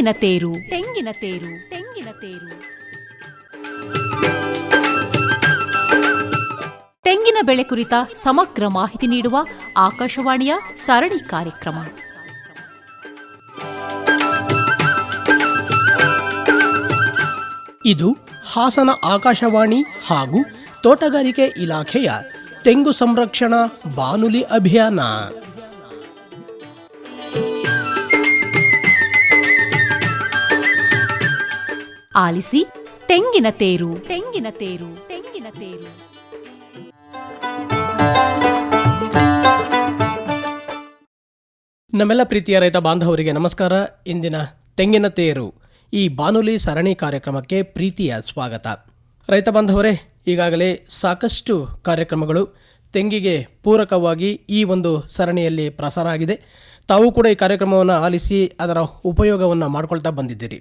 ತೆಂಗಿನ ತೇರು ತೆಂಗಿನ ತೇರು ತೆಂಗಿನ ತೇರು. ತೆಂಗಿನ ಬೆಳೆ ಕುರಿತ ಸಮಗ್ರ ಮಾಹಿತಿ ನೀಡುವ ಆಕಾಶವಾಣಿಯ ಸರಣಿ ಕಾರ್ಯಕ್ರಮ. ಇದು ಹಾಸನ ಆಕಾಶವಾಣಿ ಹಾಗೂ ತೋಟಗಾರಿಕೆ ಇಲಾಖೆಯ ತೆಂಗು ಸಂರಕ್ಷಣಾ ಬಾನುಲಿ ಅಭಿಯಾನ. ಆಲಿಸಿ ತೆಂಗಿನ ತೇರು ತೆಂಗಿನ ತೇರು ತೆಂಗಿನ ತೇರು. ನಮ್ಮೆಲ್ಲ ಪ್ರೀತಿಯ ರೈತ ಬಾಂಧವರಿಗೆ ನಮಸ್ಕಾರ. ಇಂದಿನ ತೆಂಗಿನ ತೇರು ಈ ಬಾನುಲಿ ಸರಣಿ ಕಾರ್ಯಕ್ರಮಕ್ಕೆ ಪ್ರೀತಿಯ ಸ್ವಾಗತ. ರೈತ ಬಾಂಧವರೇ, ಈಗಾಗಲೇ ಸಾಕಷ್ಟು ಕಾರ್ಯಕ್ರಮಗಳು ತೆಂಗಿಗೆ ಪೂರಕವಾಗಿ ಈ ಒಂದು ಸರಣಿಯಲ್ಲಿ ಪ್ರಸಾರ ಆಗಿದೆ. ತಾವು ಕೂಡ ಈ ಕಾರ್ಯಕ್ರಮವನ್ನು ಆಲಿಸಿ ಅದರ ಉಪಯೋಗವನ್ನು ಮಾಡ್ಕೊಳ್ತಾ ಬಂದಿದ್ದೀರಿ.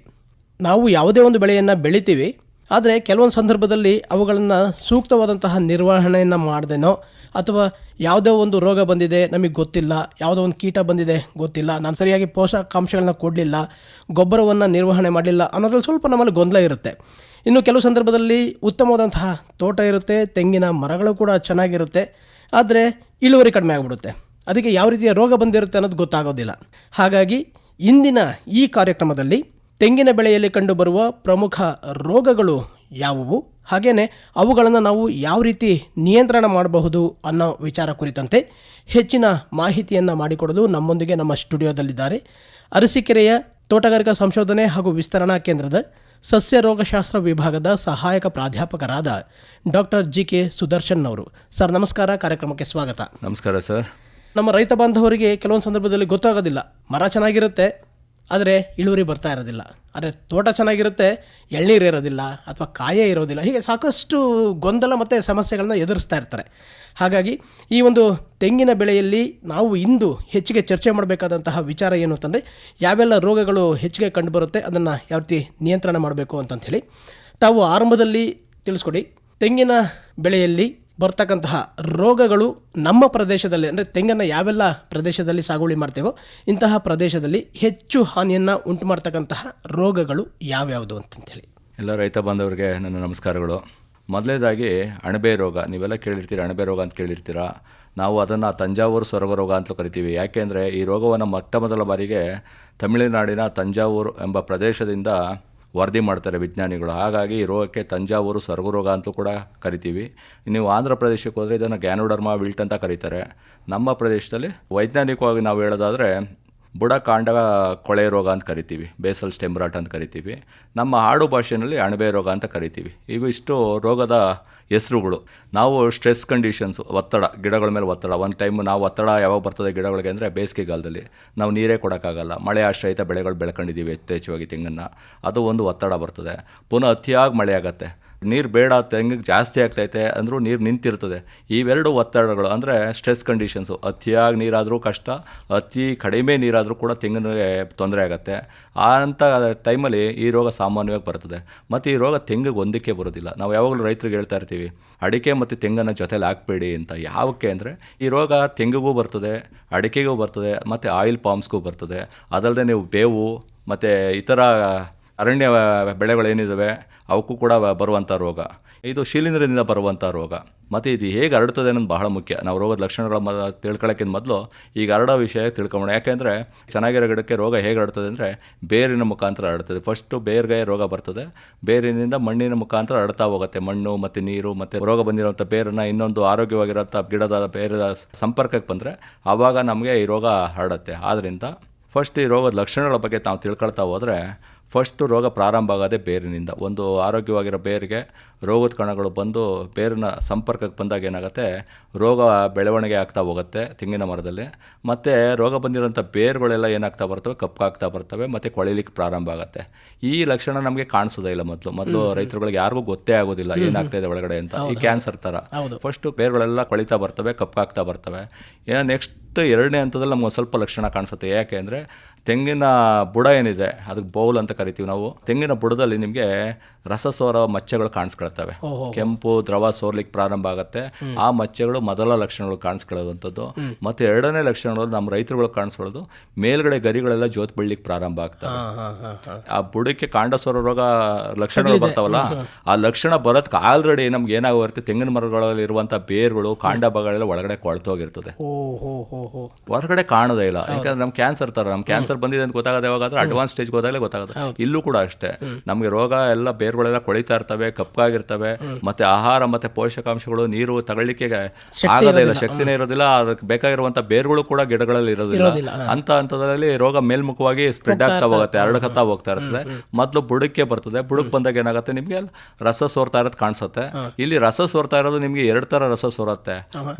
ನಾವು ಯಾವುದೇ ಒಂದು ಬೆಳೆಯನ್ನು ಬೆಳಿತೀವಿ, ಆದರೆ ಕೆಲವೊಂದು ಸಂದರ್ಭದಲ್ಲಿ ಅವುಗಳನ್ನು ಸೂಕ್ತವಾದಂತಹ ನಿರ್ವಹಣೆಯನ್ನು ಮಾಡ್ದೇನೋ ಅಥವಾ ಯಾವುದೋ ಒಂದು ರೋಗ ಬಂದಿದೆ ನಮಗೆ ಗೊತ್ತಿಲ್ಲ, ಯಾವುದೋ ಒಂದು ಕೀಟ ಬಂದಿದೆ ಗೊತ್ತಿಲ್ಲ, ನಾನು ಸರಿಯಾಗಿ ಪೋಷಕಾಂಶಗಳನ್ನ ಕೊಡಲಿಲ್ಲ, ಗೊಬ್ಬರವನ್ನು ನಿರ್ವಹಣೆ ಮಾಡಲಿಲ್ಲ ಅನ್ನೋದ್ರಲ್ಲಿ ಸ್ವಲ್ಪ ನಮ್ಮಲ್ಲಿ ಗೊಂದಲ ಇರುತ್ತೆ. ಇನ್ನು ಕೆಲವು ಸಂದರ್ಭದಲ್ಲಿ ಉತ್ತಮವಾದಂತಹ ತೋಟ ಇರುತ್ತೆ, ತೆಂಗಿನ ಮರಗಳು ಕೂಡ ಚೆನ್ನಾಗಿರುತ್ತೆ, ಆದರೆ ಇಳುವರಿ ಕಡಿಮೆ ಆಗಿಬಿಡುತ್ತೆ. ಅದಕ್ಕೆ ಯಾವ ರೀತಿಯ ರೋಗ ಬಂದಿರುತ್ತೆ ಅನ್ನೋದು ಗೊತ್ತಾಗೋದಿಲ್ಲ. ಹಾಗಾಗಿ ಇಂದಿನ ಈ ಕಾರ್ಯಕ್ರಮದಲ್ಲಿ ತೆಂಗಿನ ಬೆಳೆಯಲ್ಲಿ ಕಂಡುಬರುವ ಪ್ರಮುಖ ರೋಗಗಳು ಯಾವುವು, ಹಾಗೆಯೇ ಅವುಗಳನ್ನು ನಾವು ಯಾವ ರೀತಿ ನಿಯಂತ್ರಣ ಮಾಡಬಹುದು ಅನ್ನೋ ವಿಚಾರ ಕುರಿತಂತೆ ಹೆಚ್ಚಿನ ಮಾಹಿತಿಯನ್ನು ಮಾಡಿಕೊಡಲು ನಮ್ಮೊಂದಿಗೆ ನಮ್ಮ ಸ್ಟುಡಿಯೋದಲ್ಲಿದ್ದಾರೆ ಅರಸೀಕೆರೆಯ ತೋಟಗಾರಿಕಾ ಸಂಶೋಧನೆ ಹಾಗೂ ವಿಸ್ತರಣಾ ಕೇಂದ್ರದ ಸಸ್ಯ ರೋಗಶಾಸ್ತ್ರ ವಿಭಾಗದ ಸಹಾಯಕ ಪ್ರಾಧ್ಯಾಪಕರಾದ ಡಾಕ್ಟರ್ ಜಿ.ಕೆ. ಸುದರ್ಶನ್ ಅವರು. ಸರ್ ನಮಸ್ಕಾರ, ಕಾರ್ಯಕ್ರಮಕ್ಕೆ ಸ್ವಾಗತ. ನಮಸ್ಕಾರ ಸರ್. ನಮ್ಮ ರೈತ ಬಾಂಧವರಿಗೆ ಕೆಲವೊಂದು ಸಂದರ್ಭದಲ್ಲಿ ಗೊತ್ತಾಗೋದಿಲ್ಲ, ಮರ ಚೆನ್ನಾಗಿರುತ್ತೆ ಆದರೆ ಇಳುವರಿ ಬರ್ತಾ ಇರೋದಿಲ್ಲ, ಆದರೆ ತೋಟ ಚೆನ್ನಾಗಿರುತ್ತೆ ಎಳ್ನೀರು ಇರೋದಿಲ್ಲ ಅಥವಾ ಕಾಯೇ ಇರೋದಿಲ್ಲ, ಹೀಗೆ ಸಾಕಷ್ಟು ಗೊಂದಲ ಮತ್ತು ಸಮಸ್ಯೆಗಳನ್ನ ಎದುರಿಸ್ತಾ ಇರ್ತಾರೆ. ಹಾಗಾಗಿ ಈ ಒಂದು ತೆಂಗಿನ ಬೆಳೆಯಲ್ಲಿ ನಾವು ಇಂದು ಹೆಚ್ಚಿಗೆ ಚರ್ಚೆ ಮಾಡಬೇಕಾದಂತಹ ವಿಚಾರ ಏನು ಅಂತಂದರೆ, ಯಾವೆಲ್ಲ ರೋಗಗಳು ಹೆಚ್ಚಿಗೆ ಕಂಡುಬರುತ್ತೆ, ಅದನ್ನು ಯಾವ ರೀತಿ ನಿಯಂತ್ರಣ ಮಾಡಬೇಕು ಅಂತಂಥೇಳಿ ತಾವು ಆರಂಭದಲ್ಲಿ ತಿಳಿಸ್ಕೊಡಿ. ತೆಂಗಿನ ಬೆಳೆಯಲ್ಲಿ ಬರ್ತಕ್ಕಂತಹ ರೋಗಗಳು ನಮ್ಮ ಪ್ರದೇಶದಲ್ಲಿ, ಅಂದರೆ ತೆಂಗನ್ನು ಯಾವೆಲ್ಲ ಪ್ರದೇಶದಲ್ಲಿ ಸಾಗುವಳಿ ಮಾಡ್ತೇವೋ ಇಂತಹ ಪ್ರದೇಶದಲ್ಲಿ ಹೆಚ್ಚು ಹಾನಿಯನ್ನು ಉಂಟು ಮಾಡ್ತಕ್ಕಂತಹ ರೋಗಗಳು ಯಾವ್ಯಾವುದು ಅಂತಂಥೇಳಿ. ಎಲ್ಲ ರೈತ ಬಾಂಧವರಿಗೆ ನನ್ನ ನಮಸ್ಕಾರಗಳು. ಮೊದಲನೇದಾಗಿ ಅಣಬೆ ರೋಗ. ನೀವೆಲ್ಲ ಕೇಳಿರ್ತೀರ, ಅಣಬೆ ರೋಗ ಅಂತ ಕೇಳಿರ್ತೀರ. ನಾವು ಅದನ್ನು ತಂಜಾವೂರು ಸೊರಗ ರೋಗ ಅಂತಲೂ ಕರಿತೀವಿ. ಯಾಕೆಂದರೆ ಈ ರೋಗವನ್ನು ಮೊದಲ ಬಾರಿಗೆ ತಮಿಳುನಾಡಿನ ತಂಜಾವೂರು ಎಂಬ ಪ್ರದೇಶದಿಂದ ವರದಿ ಮಾಡ್ತಾರೆ ವಿಜ್ಞಾನಿಗಳು. ಹಾಗಾಗಿ ಈ ರೋಗಕ್ಕೆ ತಂಜಾವೂರು ಸೊರಗು ರೋಗ ಅಂತಲೂ ಕೂಡ ಕರಿತೀವಿ. ನೀವು ಆಂಧ್ರ ಪ್ರದೇಶಕ್ಕೆ ಹೋದರೆ ಇದನ್ನು ಗ್ಯಾನೋಡರ್ಮಾ ವಿಲ್ಟ್ ಅಂತ ಕರೀತಾರೆ. ನಮ್ಮ ಪ್ರದೇಶದಲ್ಲಿ ವೈಜ್ಞಾನಿಕವಾಗಿ ನಾವು ಹೇಳೋದಾದರೆ ಬುಡಕಾಂಡ ಕೊಳೆ ರೋಗ ಅಂತ ಕರಿತೀವಿ, ಬೇಸಲ್ ಸ್ಟೆಮ್ ರಾಟ್ ಅಂತ ಕರಿತೀವಿ. ನಮ್ಮ ಆಡು ಭಾಷೆಯಲ್ಲಿ ಅಣಬೆ ರೋಗ ಅಂತ ಕರಿತೀವಿ. ಇವು ಇಷ್ಟು ರೋಗದ ಹೆಸರುಗಳು. ನಾವು ಸ್ಟ್ರೆಸ್ ಕಂಡೀಷನ್ಸು, ಒತ್ತಡ, ಗಿಡಗಳ ಮೇಲೆ ಒತ್ತಡ. ಒಂದು ಟೈಮ್ ನಾವು ಒತ್ತಡ ಯಾವಾಗ ಬರ್ತದೆ ಗಿಡಗಳಿಗೆ ಅಂದರೆ ಬೇಸಿಗೆಗಾಲದಲ್ಲಿ ನಾವು ನೀರೇ ಕೊಡೋಕ್ಕಾಗಲ್ಲ, ಮಳೆ ಆಶ್ರಯಿತ ಬೆಳೆಗಳು ಬೆಳ್ಕೊಂಡಿದ್ದೀವಿ ಯಥೇಚ್ಛವಾಗಿ ತೆಂಗನ್ನು, ಅದು ಒಂದು ಒತ್ತಡ ಬರ್ತದೆ. ಪುನಃ ಅತಿಯಾಗಿ ಮಳೆ ಆಗುತ್ತೆ, ನೀರು ಬೇಡ, ತೆಂಗಿಗೆ ಜಾಸ್ತಿ ಆಗ್ತೈತೆ ಅಂದರೂ ನೀರು ನಿಂತಿರ್ತದೆ. ಇವೆರಡು ಒತ್ತಡಗಳು ಅಂದರೆ ಸ್ಟ್ರೆಸ್ ಕಂಡೀಷನ್ಸು. ಅತಿಯಾಗಿ ನೀರಾದರೂ ಕಷ್ಟ, ಅತಿ ಕಡಿಮೆ ನೀರಾದರೂ ಕೂಡ ತೆಂಗಿನಿಗೆ ತೊಂದರೆ ಆಗುತ್ತೆ. ಅಂಥ ಟೈಮಲ್ಲಿ ಈ ರೋಗ ಸಾಮಾನ್ಯವಾಗಿ ಬರ್ತದೆ. ಮತ್ತು ಈ ರೋಗ ತೆಂಗಿಗೆ ಒಂದಕ್ಕೆ ಬರೋದಿಲ್ಲ. ನಾವು ಯಾವಾಗಲೂ ರೈತರಿಗೆ ಹೇಳ್ತಾ ಇರ್ತೀವಿ, ಅಡಿಕೆ ಮತ್ತು ತೆಂಗನ್ನು ಜೊತೆಲಿ ಹಾಕಬೇಡಿ ಅಂತ. ಯಾವಕ್ಕೆ ಅಂದರೆ ಈ ರೋಗ ತೆಂಗಿಗೂ ಬರ್ತದೆ, ಅಡಿಕೆಗೂ ಬರ್ತದೆ, ಮತ್ತು ಆಯಿಲ್ ಪಾಮ್ಸ್ಗೂ ಬರ್ತದೆ. ಅದಲ್ಲದೆ ನೀವು ಬೇವು ಮತ್ತು ಇತರ ಅರಣ್ಯ ಬೆಳೆಗಳೇನಿದ್ದಾವೆ ಅವಕ್ಕೂ ಕೂಡ ಬರುವಂಥ ರೋಗ. ಇದು ಶಿಲೀಂಧ್ರದಿಂದ ಬರುವಂಥ ರೋಗ. ಮತ್ತು ಇದು ಹೇಗೆ ಹರಡ್ತದೆ ಅನ್ನೋದು ಬಹಳ ಮುಖ್ಯ. ನಾವು ರೋಗದ ಲಕ್ಷಣಗಳ ತಿಳ್ಕೊಳ್ಳೋಕ್ಕಿಂತ ಮೊದಲು ಈಗ ಹರಡೋ ವಿಷಯ ತಿಳ್ಕೊಳ್ಳೋಣ. ಯಾಕೆಂದರೆ ಚೆನ್ನಾಗಿರೋ ಗಿಡಕ್ಕೆ ರೋಗ ಹೇಗೆ ಹರಡ್ತದೆ ಅಂದರೆ ಬೇರಿನ ಮುಖಾಂತರ ಹರಡ್ತದೆ. ಫಸ್ಟು ಬೇರ್ಗೆ ರೋಗ ಬರ್ತದೆ, ಬೇರಿನಿಂದ ಮಣ್ಣಿನ ಮುಖಾಂತರ ಹರಡ್ತಾ ಹೋಗುತ್ತೆ. ಮಣ್ಣು ಮತ್ತು ನೀರು ಮತ್ತು ರೋಗ ಬಂದಿರೋಂಥ ಬೇರನ್ನು ಇನ್ನೊಂದು ಆರೋಗ್ಯವಾಗಿರೋಂಥ ಗಿಡದ ಬೇರದ ಸಂಪರ್ಕಕ್ಕೆ ಬಂದರೆ ಆವಾಗ ನಮಗೆ ಈ ರೋಗ ಹರಡುತ್ತೆ. ಆದ್ದರಿಂದ ಫಸ್ಟ್ ಈ ರೋಗದ ಲಕ್ಷಣಗಳ ಬಗ್ಗೆ ನಾವು ತಿಳ್ಕೊಳ್ತಾ ಹೋದರೆ, ಫಸ್ಟು ರೋಗ ಪ್ರಾರಂಭ ಆಗೋದೇ ಬೇರಿನಿಂದ. ಒಂದು ಆರೋಗ್ಯವಾಗಿರೋ ಬೇರಿಗೆ ರೋಗದ ಕಣಗಳು ಬಂದು ಬೇರಿನ ಸಂಪರ್ಕಕ್ಕೆ ಬಂದಾಗ ಏನಾಗುತ್ತೆ, ರೋಗ ಬೆಳವಣಿಗೆ ಆಗ್ತಾ ಹೋಗುತ್ತೆ ತೆಂಗಿನ ಮರದಲ್ಲಿ. ಮತ್ತು ರೋಗ ಬಂದಿರೋಂಥ ಬೇರುಗಳೆಲ್ಲ ಏನಾಗ್ತಾ ಬರ್ತವೆ, ಕಪ್ಪಾಗ್ತಾ ಬರ್ತವೆ ಮತ್ತು ಕೊಳಿಲಿಕ್ಕೆ ಪ್ರಾರಂಭ ಆಗುತ್ತೆ. ಈ ಲಕ್ಷಣ ನಮಗೆ ಕಾಣಿಸೋದೇ ಇಲ್ಲ. ಮೊದಲು ರೈತರುಗಳಿಗೆ ಯಾರಿಗೂ ಗೊತ್ತೇ ಆಗೋದಿಲ್ಲ ಏನಾಗ್ತಾ ಇದೆ ಒಳಗಡೆ ಅಂತ. ಈ ಕ್ಯಾನ್ಸರ್ ಥರ ಫಸ್ಟು ಬೇರುಗಳೆಲ್ಲ ಕೊಳಿತಾ ಬರ್ತವೆ, ಕಪ್ಪಾಗ್ತಾ ಬರ್ತವೆ. ನೆಕ್ಸ್ಟ್ ಎರಡನೇ ಹಂತದಲ್ಲಿ ನಮ್ಗೆ ಸ್ವಲ್ಪ ಲಕ್ಷಣ ಕಾಣಿಸುತ್ತೆ. ಯಾಕೆ ಅಂದರೆ ತೆಂಗಿನ ಬುಡ ಏನಿದೆ ಅದಕ್ಕೆ ಬೌಲ್ ಅಂತ ಕರಿತೀವಿ ನಾವು. ತೆಂಗಿನ ಬುಡದಲ್ಲಿ ನಿಮಗೆ ರಸಸೋರ ಮಚ್ಚೆಗಳು ಕಾಣಿಸ್ಕೊಳ್ತವೆ. ಕೆಂಪು ದ್ರವ ಸೋರ್ಲಿಕ್ಕೆ ಪ್ರಾರಂಭ ಆಗುತ್ತೆ. ಆ ಮಚ್ಚೆಗಳು ಮೊದಲ ಲಕ್ಷಣಗಳು ಕಾಣಿಸ್ಕೊಳ್ಳುವಂಥದ್ದು. ಮತ್ತೆ ಎರಡನೇ ಲಕ್ಷಣಗಳು ನಮ್ಮ ರೈತರುಗಳು ಕಾಣಿಸ್ಕೊಳ್ಳೋದು, ಮೇಲ್ಗಡೆ ಗರಿಗಳೆಲ್ಲ ಜೋತ್ ಬೀಳ್ಲಿಕ್ಕೆ ಪ್ರಾರಂಭ ಆಗ್ತವೆ. ಆ ಬುಡಕ್ಕೆ ಕಾಂಡ ಸೋರ ರೋಗ ಲಕ್ಷಣಗಳು ಬರ್ತಾವಲ್ಲ, ಆ ಲಕ್ಷಣ ಬರೋದಕ್ಕೆ ಆಲ್ರೆಡಿ ನಮ್ಗೆ ಏನಾಗುತ್ತೆ, ತೆಂಗಿನ ಮರಗಳಲ್ಲಿ ಇರುವಂತಹ ಬೇರುಗಳು ಕಾಂಡ ಭಾಗಗಳೆಲ್ಲ ಒಳಗಡೆ ಕೊಳ್ತೋಗಿರ್ತದೆ, ಹೊರಗಡೆ ಕಾಣೋದೇ ಇಲ್ಲ. ಯಾಕಂದ್ರೆ ನಮ್ ಕ್ಯಾನ್ಸರ್ ತರ, ನಮ್ ಕ್ಯಾನ್ಸರ್ ಬಂದಿದೆ ಅಂತ ಗೊತ್ತಾಗದೆ ಯಾವಾಗಾದ್ರೆ ಅಡ್ವಾನ್ಸ್ ಸ್ಟೇಜ್ ಹೋದಾಗಲೇ ಗೊತ್ತಾಗುತ್ತೆ. ಇಲ್ಲೂ ಕೂಡ ಅಷ್ಟೇ, ನಮ್ಗೆ ರೋಗ ಎಲ್ಲ ಬೇರುಗಳೆಲ್ಲ ಕೊಳಿತಾ ಇರ್ತವೆ, ಕಪ್ಪಾಗಿರ್ತವೆ, ಮತ್ತೆ ಆಹಾರ ಮತ್ತೆ ಪೋಷಕಾಂಶಗಳು ನೀರು ತಗೊಳ್ಳಿಕ್ಕೆ ಆಗೋದೇ ಇಲ್ಲ, ಶಕ್ತಿನೇ ಇರೋದಿಲ್ಲ. ಅದಕ್ಕೆ ಬೇಕಾಗಿರುವಂತ ಬೇರುಗಳು ಕೂಡ ಗಿಡಗಳಲ್ಲಿ ಇರೋದಿಲ್ಲ. ಅಂತ ಹಂತದಲ್ಲಿ ರೋಗ ಮೇಲ್ಮುಖವಾಗಿ ಸ್ಪ್ರೆಡ್ ಆಗ್ತಾ ಹೋಗುತ್ತೆ, ಹರಡ್ಕತ್ತಾ ಹೋಗ್ತಾ ಇರ್ತದೆ. ಮೊದಲು ಬುಡಕ್ಕೆ ಬರ್ತದೆ, ಬುಡಕ್ ಬಂದಾಗ ಏನಾಗುತ್ತೆ, ನಿಮ್ಗೆ ರಸ ಸೋರ್ತಾ ಇರೋದು ಕಾಣಿಸುತ್ತೆ. ಇಲ್ಲಿ ರಸ ಸೋರ್ತಾ ಇರೋದು ನಿಮ್ಗೆ ಎರಡು ತರ ರಸ ಸೋರುತ್ತೆ.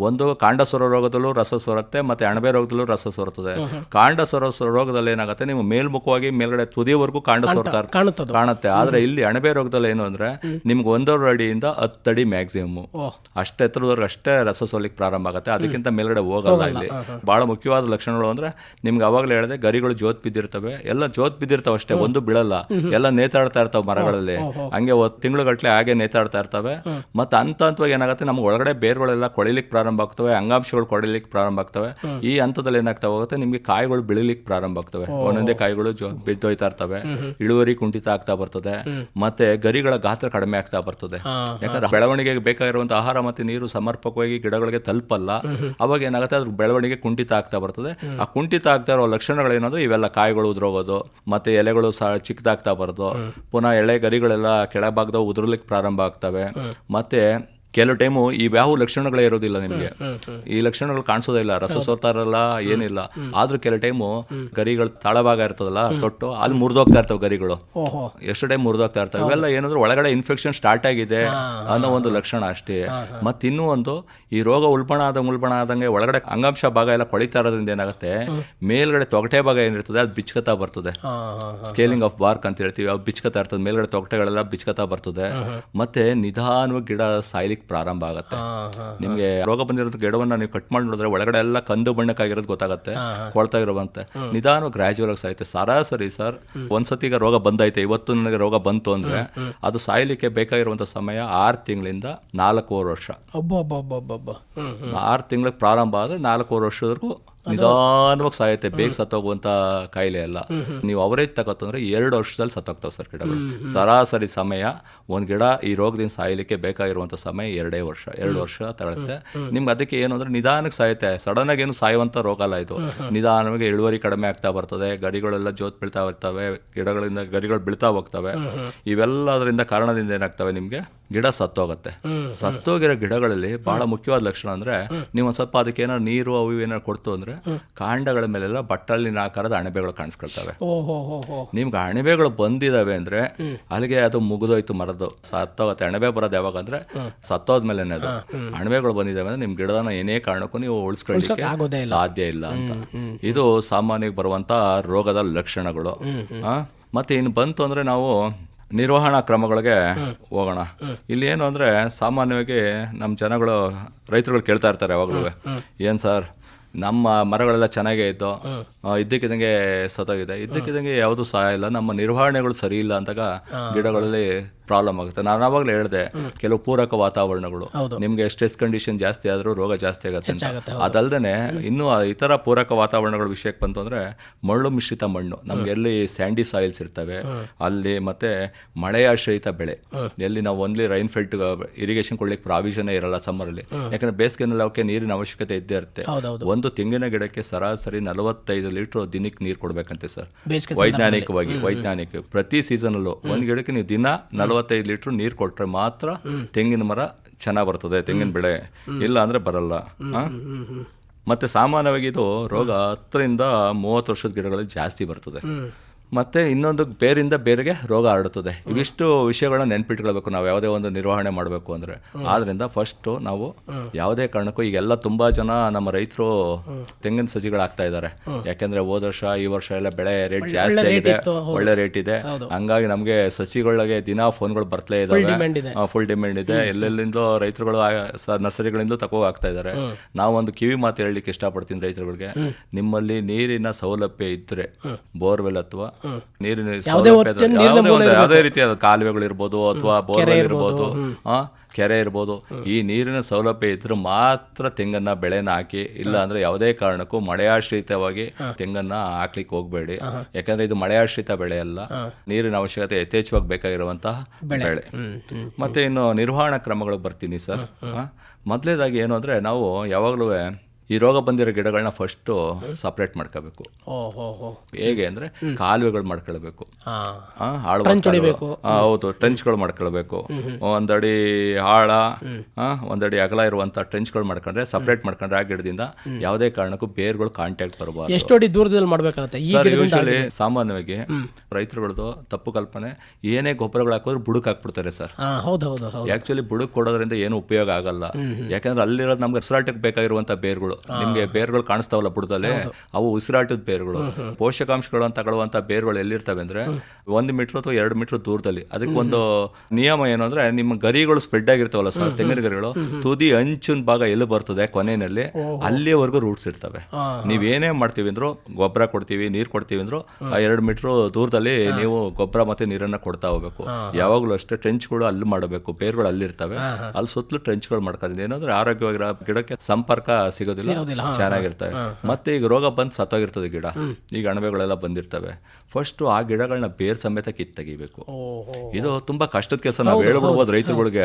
ಒಂದು ಕಾಂಡ ಸೊರ ರೋಗದಲ್ಲೂ ರಸ ಸೋರುತ್ತೆ, ಮತ್ತೆ ಅಣಬೆ ರೋಗದಲ್ಲೂ ರಸ ಸೋರ್ತದೆ. ಕಾಂಡ ಸೊರ ರೋಗದಲ್ಲಿ ಏನಾಗುತ್ತೆ, ನೀವು ಮೇಲ್ಮುಖವಾಗಿ ಮೇಲ್ಗಡೆ ತುದಿವರೆಗೂ ಕಾಂಡ ಸೋರ್ತಾ ಕಾಣುತ್ತೆ. ಆದ್ರೆ ಇಲ್ಲಿ ಅಣಬೆ ರೋಗದಲ್ಲಿ ಏನು ಅಂದ್ರೆ ನಿಮ್ಗೆ 1.5 ಅಡಿಯಿಂದ 10 ಅಡಿ ಮ್ಯಾಕ್ಸಿಮಮ್ ಅಷ್ಟೇ ಎತ್ತರದವರೆಗೆ ಅಷ್ಟೇ ರಸ ಸೋಲಿಕ್ಕೆ ಪ್ರಾರಂಭ ಆಗುತ್ತೆ. ಅದಕ್ಕಿಂತ ಮೇಲ್ಗಡೆ ಹೋಗಲ್ಲ. ಇಲ್ಲಿ ಬಹಳ ಮುಖ್ಯವಾದ ಲಕ್ಷಣಗಳು ಅಂದ್ರೆ ನಿಮ್ಗೆ ಅವಾಗಲೇ ಹೇಳಿದೆ, ಗರಿಗಳು ಜೋತ್ ಬಿದ್ದಿರ್ತವೆ, ಎಲ್ಲ ಜೋತ್ ಬಿದ್ದಿರ್ತಾವ ಅಷ್ಟೇ, ಒಂದು ಬೀಳಲ್ಲ, ಎಲ್ಲ ನೇತಾಡ್ತಾ ಇರ್ತಾವೆ ಮರಗಳಲ್ಲಿ, ಹಂಗೆ ತಿಂಗಳುಗಟ್ಲೆ ಹಾಗೆ ನೇತಾಡ್ತಾ ಇರ್ತವೆ. ಮತ್ತೆ ಹಂತವಾಗಿ ಏನಾಗುತ್ತೆ, ನಮ್ಗೆ ಒಳಗಡೆ ಬೇರುಗಳೆಲ್ಲ ಕೊಳಿಲಿಕ್ಕೆ ಪ್ರಾರಂಭ ಆಗ್ತವೆ, ಅಂಗಾಂಶಗಳು ಕೊಳಿಲಿಕ್ಕೆ ಪ್ರಾರಂಭ ಆಗ್ತವೆ. ಈ ಹಂತದಲ್ಲಿ ಏನಾಗ್ತಾ ಹೋಗುತ್ತೆ, ನಿಮ್ಗೆ ಕಾಯಿಗಳು ಬೆಳಿಲಿಕ್ಕೆ ಪ್ರಾರಂಭ ಆಗ್ತವೆ, ಒಂದೊಂದೇ ಕಾಯಿಗಳು ಬಿದ್ದೋಯ್ತಾ ಇರ್ತವೆ, ಇಳುವರಿ ಕುಂಠಿತ ಆಗ್ತಾ ಬರ್ತದೆ, ಮತ್ತೆ ಗರಿಗಳ ಗಾತ್ರ ಕಡಿಮೆ ಆಗ್ತಾ ಬರ್ತದೆ. ಯಾಕಂದ್ರೆ ಬೆಳವಣಿಗೆಗೆ ಬೇಕಾಗಿರುವಂತಹ ಆಹಾರ ಮತ್ತೆ ನೀರು ಸಮರ್ಪಕವಾಗಿ ಗಿಡಗಳಿಗೆ ತಲುಪಲ್ಲ. ಅವಾಗ ಏನಾಗುತ್ತೆ, ಅದ್ರ ಬೆಳವಣಿಗೆ ಕುಂಠಿತ ಆಗ್ತಾ ಬರ್ತದೆ. ಆ ಕುಂಠಿತ ಆಗ್ತಾ ಇರೋ ಲಕ್ಷಣಗಳೇನಂದ್ರೆ ಇವೆಲ್ಲ ಕಾಯಿಗಳು ಉದುರೋಗೋದು, ಮತ್ತೆ ಎಲೆಗಳು ಚಿಕ್ಕದಾಗ್ತಾ ಬರೋದು, ಪುನಃ ಎಳೆ ಗರಿಗಳೆಲ್ಲ ಕೆಳಭಾಗದ ಉದುರ್ಲಿಕ್ಕೆ ಪ್ರಾರಂಭ ಆಗ್ತವೆ. ಮತ್ತೆ ಕೆಲವು ಟೈಮು ಇವ್ಯಾವ ಲಕ್ಷಣಗಳೇ ಇರೋದಿಲ್ಲ, ನಿಮಗೆ ಈ ಲಕ್ಷಣಗಳು ಕಾಣಿಸೋದೇ ಇಲ್ಲ, ರಸ ಸೋರ್ತಾ ಇರಲ್ಲ, ಏನಿಲ್ಲ. ಆದ್ರೂ ಕೆಲವು ಟೈಮು ಗರಿಗಳು ತಾಳಭಾಗ ಇರ್ತದಲ್ಲ ತೊಟ್ಟು, ಅಲ್ಲಿ ಮುರಿದೋಗ್ತಾ ಇರ್ತವೆ ಗರಿಗಳು, ಎಷ್ಟು ಟೈಮ್ ಮುರಿದೋಗ್ತಾ ಇರ್ತವೆ. ಇವೆಲ್ಲ ಏನಂದ್ರೆ ಒಳಗಡೆ ಇನ್ಫೆಕ್ಷನ್ ಸ್ಟಾರ್ಟ್ ಆಗಿದೆ ಅನ್ನೋ ಒಂದು ಲಕ್ಷಣ ಅಷ್ಟೇ. ಮತ್ತೆ ಇನ್ನೂ ಒಂದು, ಈ ರೋಗ ಉಲ್ಬಣ ಆದಂಗೆ ಒಳಗಡೆ ಅಂಗಾಂಶ ಭಾಗ ಎಲ್ಲ ಕೊಳಿತಾ ಇರೋದ್ರಿಂದ ಏನಾಗುತ್ತೆ, ಮೇಲ್ಗಡೆ ತೊಗಟೆ ಭಾಗ ಏನಿರ್ತದೆ ಅದು ಬಿಚ್ಕತಾ ಬರ್ತದೆ, ಸ್ಕೇಲಿಂಗ್ ಆಫ್ ಬಾರ್ಕ್ ಅಂತ ಹೇಳ್ತೀವಿ, ಅದು ಬಿಚ್ಕತಾ ಇರ್ತದೆ, ಮೇಲ್ಗಡೆ ತೊಗಟೆಗಳೆಲ್ಲ ಬಿಚ್ಕತಾ ಬರ್ತದೆ. ಮತ್ತೆ ನಿಧಾನವಾಗಿ ಗಿಡ ಸಾಯ್ಲಿಕ್ಕೆ ಪ್ರಾರಂಭ ಆಗುತ್ತೆ. ನಿಮ್ಗೆ ರೋಗ ಬಂದಿರೋದು ಗಿಡವನ್ನ ನೀವು ಕಟ್ ಮಾಡಿ ನೋಡಿದ್ರೆ ಒಳಗಡೆ ಎಲ್ಲ ಕಂದು ಬಣ್ಣಕ್ಕಾಗಿರೋದು ಗೊತ್ತಾಗುತ್ತೆ, ಕೊಳ್ತಾ ಇರುವಂತೆ. ನಿಧಾನ ಗ್ರಾಜುವಲ್ ಆಗಿ ಸಾಯುತ್ತೆ. ಸರಾಸರಿ ಸರ್, ಒಂದ್ಸತಿ ಈಗ ರೋಗ ಬಂದೈತೆ, ಇವತ್ತು ನನಗೆ ರೋಗ ಬಂತು ಅಂದ್ರೆ ಅದು ಸಾಯ್ಲಿಕ್ಕೆ ಬೇಕಾಗಿರುವಂತ ಸಮಯ 6 ತಿಂಗಳಿಂದ 4.5 ವರ್ಷ. 6 ತಿಂಗಳಿಗೆ ಪ್ರಾರಂಭ ಆದ್ರೆ 4.5 ವರ್ಷದವರೆಗೂ ನಿಧಾನವಾಗಿ ಸಾಯುತ್ತೆ. ಬೇಗ ಸತ್ತೋಗುವಂತ ಕಾಯಿಲೆ ಅಲ್ಲ. ನೀವು ಅವರೇಜ್ ತಗೋತಂದ್ರೆ 2 ವರ್ಷದಲ್ಲಿ ಸತ್ತೋಗ್ತಾವೆ ಸರ್ ಗಿಡಗಳು. ಸರಾಸರಿ ಸಮಯ ಒಂದ್ ಗಿಡ ಈ ರೋಗದಿಂದ ಸಾಯಲಿಕ್ಕೆ ಬೇಕಾಗಿರುವಂತ ಸಮಯ 2 ವರ್ಷ ತಗೊಳುತ್ತೆ. ನಿಮ್ಗೆ ಅದಕ್ಕೆ ಏನು ಅಂದ್ರೆ ನಿಧಾನಕ್ಕೆ ಸಾಯುತ್ತೆ, ಸಡನ್ ಆಗಿ ಏನು ಸಾಯುವಂತ ರೋಗ ಅಲ್ಲ ಇದು. ನಿಧಾನವಾಗಿ ಇಳುವರಿ ಕಡಿಮೆ ಆಗ್ತಾ ಬರ್ತದೆ, ಗರಿಗಳೆಲ್ಲ ಜೋತ್ ಬೀಳ್ತಾ ಇರ್ತವೆ, ಗಿಡಗಳಿಂದ ಗರಿಗಳು ಬೀಳ್ತಾ ಹೋಗ್ತವೆ. ಇವೆಲ್ಲದರಿಂದ ಕಾರಣದಿಂದ ಏನಾಗ್ತವೆ, ನಿಮ್ಗೆ ಗಿಡ ಸತ್ತೋಗುತ್ತೆ. ಸತ್ತೋಗಿರೋ ಗಿಡಗಳಲ್ಲಿ ಬಹಳ ಮುಖ್ಯವಾದ ಲಕ್ಷಣ ಅಂದ್ರೆ, ನೀವು ಒಂದ್ ಸ್ವಲ್ಪ ಅದಕ್ಕೆ ಏನಾದ್ರು ನೀರು ಅವು ಏನಾದ್ರು ಕೊಡ್ತು ಅಂದ್ರೆ ಕಾಂಡಗಳ ಮೇಲೆಲ್ಲ ಬಟ್ಟಲಿನ ಆಕಾರದ ಅಣಬೆಗಳು ಕಾಣಿಸ್ಕೊಳ್ತವೆ. ನಿಮ್ಗೆ ಅಣಬೆಗಳು ಬಂದಿದಾವೆ ಅಂದ್ರೆ ಅಲ್ಲಿಗೆ ಅದು ಮುಗಿದೋಯ್ತು, ಮರದ್ದು ಸತ್ತೋಗುತ್ತೆ. ಅಣಬೆ ಬರೋದು ಯಾವಾಗ ಅಂದ್ರೆ ಸತ್ತೋದ್ಮೇಲೆ ಅದು ಅಣಬೆಗಳು ಬಂದಿದಾವೆ ಅಂದ್ರೆ ನಿಮ್ ಗಿಡನ ಏನೇ ಕಾರಣಕ್ಕೂ ನೀವು ಉಳಿಸ್ಕೊಳ್ಳಿಕ್ಕೆ ಸಾಧ್ಯ ಇಲ್ಲ ಅಂತ. ಇದು ಸಾಮಾನ್ಯವಾಗಿ ಬರುವಂತ ರೋಗದ ಲಕ್ಷಣಗಳು. ಮತ್ತೆ ಇನ್ನು ಬಂತು ಅಂದ್ರೆ ನಾವು ನಿರ್ವಹಣಾ ಕ್ರಮಗಳಿಗೆ ಹೋಗೋಣ. ಇಲ್ಲಿ ಏನು ಅಂದ್ರೆ ಸಾಮಾನ್ಯವಾಗಿ ನಮ್ಮ ಜನಗಳು, ರೈತರುಗಳು ಕೇಳ್ತಾ ಇರ್ತಾರೆ ಯಾವಾಗಲೂ, ಏನ್ ಸರ್ ನಮ್ಮ ಮರಗಳೆಲ್ಲ ಚೆನ್ನಾಗೇ ಇತ್ತು, ಇದ್ದಕ್ಕಿದ್ದಂಗೆ ಸತ್ತೋಗಿದೆ, ಇದ್ದಕ್ಕಿದ್ದಂಗೆ ಯಾವುದು ಸಹಾಯ ಇಲ್ಲ, ನಮ್ಮ ನಿರ್ವಹಣೆಗಳು ಸರಿ ಇಲ್ಲ ಅಂದಾಗ ಗಿಡಗಳಲ್ಲಿ ಪ್ರಾಬ್ಲಮ್ ಆಗುತ್ತೆ. ನಾನು ಆವಾಗಲೇ ಹೇಳಿದೆ, ಕೆಲವು ಪೂರಕ ವಾತಾವರಣಗಳು, ನಿಮ್ಗೆ ಸ್ಟ್ರೆಸ್ ಕಂಡೀಷನ್ ಜಾಸ್ತಿ ಆದ್ರೂ ರೋಗ ಜಾಸ್ತಿ ಆಗುತ್ತೆ ಅಂತ. ಅದಲ್ದೇನೆ ಇನ್ನು ಇತರ ಪೂರಕ ವಾತಾವರಣಗಳ ವಿಷಯಕ್ಕೆ ಬಂತು ಅಂದ್ರೆ ಮರಳು ಮಿಶ್ರಿತ ಮಣ್ಣು, ನಮ್ಗೆ ಎಲ್ಲಿ ಸ್ಯಾಂಡಿ ಸಾಯಿಲ್ಸ್ ಇರ್ತವೆ ಅಲ್ಲಿ, ಮತ್ತೆ ಮಳೆಯಾಶ್ರಯಿತ ಬೆಳೆ, ಎಲ್ಲಿ ನಾವು ಓನ್ಲಿ ರೈನ್ ಫೆಲ್ಟ್ ಇರಿಗೇಷನ್ ಕೊಡ್ಲಿಕ್ಕೆ ಪ್ರಾವಿಷನ್ ಇರಲ್ಲ ಸಮ್ಮರ್ ಅಲ್ಲಿ, ಯಾಕಂದ್ರೆ ಬೇಸಿಗೆನಲ್ಲಿ ಅವಕ್ಕೆ ನೀರಿನ ಅವಶ್ಯಕತೆ ಇದ್ದೇ ಇರುತ್ತೆ. ಒಂದು ತೆಂಗಿನ ಗಿಡಕ್ಕೆ ಸರಾಸರಿ 45 ಲೀಟರ್ ದಿನಕ್ಕೆ ನೀರು ಕೊಡ್ಬೇಕಂತೆ ಸರ್, ವೈಜ್ಞಾನಿಕ ಪ್ರತಿ ಸೀಸನ್ ಅಲ್ಲೂ ಒಂದ್ ಗಿಡಕ್ಕೆ ನೀವು ದಿನ 45 ಲೀಟರ್ ನೀರು ಕೊಟ್ರೆ ಮಾತ್ರ ತೆಂಗಿನ ಮರ ಚೆನ್ನಾಗ್ ಬರ್ತದೆ, ತೆಂಗಿನ ಬೆಳೆ, ಇಲ್ಲ ಅಂದ್ರೆ ಬರಲ್ಲ. ಮತ್ತೆ ಸಾಮಾನ್ಯವಾಗಿ ಇದು ರೋಗ 10 ರಿಂದ 30 ವರ್ಷದ ಗಿಡಗಳಲ್ಲಿ ಜಾಸ್ತಿ ಬರ್ತದೆ. ಮತ್ತೆ ಇನ್ನೊಂದು ಬೇರಿಂದ ಬೇರೆಗೆ ರೋಗ ಹರಡುತ್ತದೆ. ಇವಿಷ್ಟು ವಿಷಯಗಳನ್ನ ನೆನ್ಪಿಟ್ಕೊಳ್ಬೇಕು ನಾವು ಯಾವುದೇ ಒಂದು ನಿರ್ವಹಣೆ ಮಾಡಬೇಕು ಅಂದ್ರೆ. ಆದ್ರಿಂದ ಫಸ್ಟ್ ನಾವು ಯಾವುದೇ ಕಾರಣಕ್ಕೂ ಈಗೆಲ್ಲ ತುಂಬಾ ಜನ ನಮ್ಮ ರೈತರು ತೆಂಗಿನ ಸಸಿಗಳಾಗ್ತಾ ಇದ್ದಾರೆ. ಯಾಕೆಂದ್ರೆ ಹೋದ ವರ್ಷ ಈ ವರ್ಷ ಎಲ್ಲ ಬೆಳೆ ರೇಟ್ ಜಾಸ್ತಿ ಆಗಿದೆ, ಒಳ್ಳೆ ರೇಟ್ ಇದೆ. ಹಂಗಾಗಿ ನಮ್ಗೆ ಸಸಿಗಳಿಗೆ ದಿನಾ ಫೋನ್ಗಳು ಬರ್ತಲೇ ಇದಾವೆ, ಫುಲ್ ಡಿಮ್ಯಾಂಡ್ ಇದೆ. ಎಲ್ಲೆಲ್ಲಿಂದೋ ರೈತರುಗಳು ನರ್ಸರಿಗಳಿಂದ ತಗೋ ಆಗ್ತಾ ಇದ್ದಾರೆ. ನಾವೊಂದು ಕಿವಿ ಮಾತು ಹೇಳಲಿಕ್ಕೆ ಇಷ್ಟಪಡ್ತೀನಿ ರೈತರುಗಳಿಗೆ, ನಿಮ್ಮಲ್ಲಿ ನೀರಿನ ಸೌಲಭ್ಯ ಇದ್ರೆ ಬೋರ್ವೆಲ್ ಅಥವಾ ನೀರಿನ ಯಾವುದೇ ರೀತಿಯ ಕಾಲುವೆಗಳು ಇರ್ಬೋದು ಅಥವಾ ಬೋರ್ವೆಲ್ ಇರ್ಬೋದು, ಕೆರೆ ಇರ್ಬೋದು, ಈ ನೀರಿನ ಸೌಲಭ್ಯ ಇದ್ರೆ ಮಾತ್ರ ತೆಂಗನ್ನ ಬೆಳೆನ ಹಾಕಿ. ಇಲ್ಲ ಅಂದ್ರೆ ಯಾವುದೇ ಕಾರಣಕ್ಕೂ ಮಳೆಯಾಶ್ರಿತವಾಗಿ ತೆಂಗನ್ನ ಹಾಕ್ಲಿಕ್ಕೆ ಹೋಗ್ಬೇಡಿ. ಯಾಕಂದ್ರೆ ಇದು ಮಳೆಯಾಶ್ರಿತ ಬೆಳೆ ಅಲ್ಲ, ನೀರಿನ ಅವಶ್ಯಕತೆ ಯಥೇಚ್ಛವಾಗಿ ಬೇಕಾಗಿರುವಂತಹ ಬೆಳೆ. ಮತ್ತೆ ಇನ್ನು ನಿರ್ವಹಣಾ ಕ್ರಮಗಳು ಬರ್ತೀನಿ ಸರ್. ಮೊದಲೇದಾಗಿ ಏನು ಅಂದ್ರೆ ನಾವು ಯಾವಾಗಲೂ ಈ ರೋಗ ಬಂದಿರೋ ಗಿಡಗಳನ್ನ ಫಸ್ಟ್ ಸಪ್ರೇಟ್ ಮಾಡ್ಕೋಬೇಕು. ಹೇಗೆ ಅಂದ್ರೆ ಕಾಲುವೆಗಳು ಮಾಡ್ಕೊಳ್ಬೇಕು, ಹೌದು, ಟ್ರೆಂಚ್ಗಳು ಮಾಡ್ಕೊಳ್ಬೇಕು. ಒಂದಡಿ ಆಳ ಒಂದಡಿ ಅಗಲ ಇರುವಂತ ಟ್ರೆಂಚ್ಗಳು ಮಾಡ್ಕೊಂಡ್ರೆ, ಸಪ್ರೇಟ್ ಮಾಡ್ಕೊಂಡ್ರೆ ಆ ಗಿಡದಿಂದ ಯಾವುದೇ ಕಾರಣಕ್ಕೂ ಬೇರ್ಗಳು ಕಾಂಟ್ಯಾಕ್ಟ್ ಬರಬಾರ್ದು. ಎಷ್ಟು ಅಡಿ ದೂರದಲ್ಲಿ ಮಾಡ್ಬೇಕಾಗುತ್ತೆ? ಯೂಶಲಿ ಸಾಮಾನ್ಯವಾಗಿ ರೈತರುಗಳದ್ದು ತಪ್ಪು ಕಲ್ಪನೆ, ಏನೇ ಗೊಬ್ಬರಗಳು ಹಾಕಿದ್ರು ಬುಡಕ್ ಹಾಕ್ಬಿಡ್ತಾರೆ ಸರ್. ಆಕ್ಚುಲಿ ಬುಡಕ್ ಕೊಡೋದ್ರಿಂದ ಏನು ಉಪಯೋಗ ಆಗಲ್ಲ. ಯಾಕಂದ್ರೆ ಅಲ್ಲಿರೋದು ನಮ್ಗೆ ಉಸಿರಾಟಕ್ಕೆ ಬೇಕಾಗಿರುವಂತ ಬೇರ್ಗಳು, ನಿಮ್ಗೆ ಬೇರ್ಗಳು ಕಾಣಿಸ್ತಾವಲ್ಲ ಬುಡದಲ್ಲಿ, ಅವು ಉಸಿರಾಟದ ಬೇರ್ಗಳು. ಪೋಷಕಾಂಶಗಳು ಅಂತ ತಗೊಳ್ಳುವಂತ ಬೇರ್ಗಳು ಎಲ್ಲಿರ್ತವೆ ಅಂದ್ರೆ 1 ಮೀಟರ್ ಅಥವಾ 2 ಮೀಟರ್ ದೂರದಲ್ಲಿ. ಅದಕ್ಕೆ ಒಂದು ನಿಯಮ ಏನು ಅಂದ್ರೆ, ನಿಮ್ಮ ಗರಿಗಳು ಸ್ಪ್ರೆಡ್ ಆಗಿರ್ತಾವಲ್ಲ ಸರ್, ತೆಂಗಿನ ಗರಿಗಳು ತುದಿ ಅಂಚಿನ ಭಾಗ ಎಲ್ಲಿ ಬರ್ತದೆ ಕೊನೆಯಲ್ಲಿ, ಅಲ್ಲಿವರೆಗೂ ರೂಟ್ಸ್ ಇರ್ತವೆ. ನೀವೇನೇ ಮಾಡ್ತೀವಿ ಅಂದ್ರು, ಗೊಬ್ಬರ ಕೊಡ್ತೀವಿ, ನೀರ್ ಕೊಡ್ತೀವಿ ಅಂದ್ರು 2 ಮೀಟರ್ ದೂರದಲ್ಲಿ ನೀವು ಗೊಬ್ಬರ ಮತ್ತೆ ನೀರನ್ನ ಕೊಡ್ತಾ ಹೋಗ್ಬೇಕು. ಯಾವಾಗ್ಲೂ ಅಷ್ಟೇ ಟ್ರೆಂಚ್ಗಳು ಅಲ್ಲಿ ಮಾಡಬೇಕು, ಬೇರ್ಗಳು ಅಲ್ಲಿರ್ತವೆ, ಅಲ್ಲಿ ಸುತ್ತಲೂ ಟ್ರೆಂಚ್ಗಳು ಮಾಡ್ಕೊಂಡಿದೆ. ಏನಂದ್ರೆ ಆರೋಗ್ಯವಾಗಿರೋ ಗಿಡಕ್ಕೆ ಸಂಪರ್ಕ ಸಿಗೋದಿಲ್ಲ, ಚೆನ್ನಾಗಿರ್ತವೆ. ಮತ್ತೆ ಈಗ ರೋಗ ಬಂದು ಸತ್ತೋಗಿರ್ತದೆ ಗಿಡ, ಈಗ ಅಣಬೆಗಳೆಲ್ಲ ಬಂದಿರ್ತವೆ. ಫಸ್ಟ್ ಆ ಗಿಡಗಳನ್ನ ಬೇರ್ ಸಮೇತ ಕಿತ್ತಾಗಿಬೇಕು. ಇದು ತುಂಬಾ ಕಷ್ಟದ ಕೆಲಸ. ನಾವು ಹೇಳ್ಬಿಡ್ಬೋದು ರೈತರುಗಳಿಗೆ,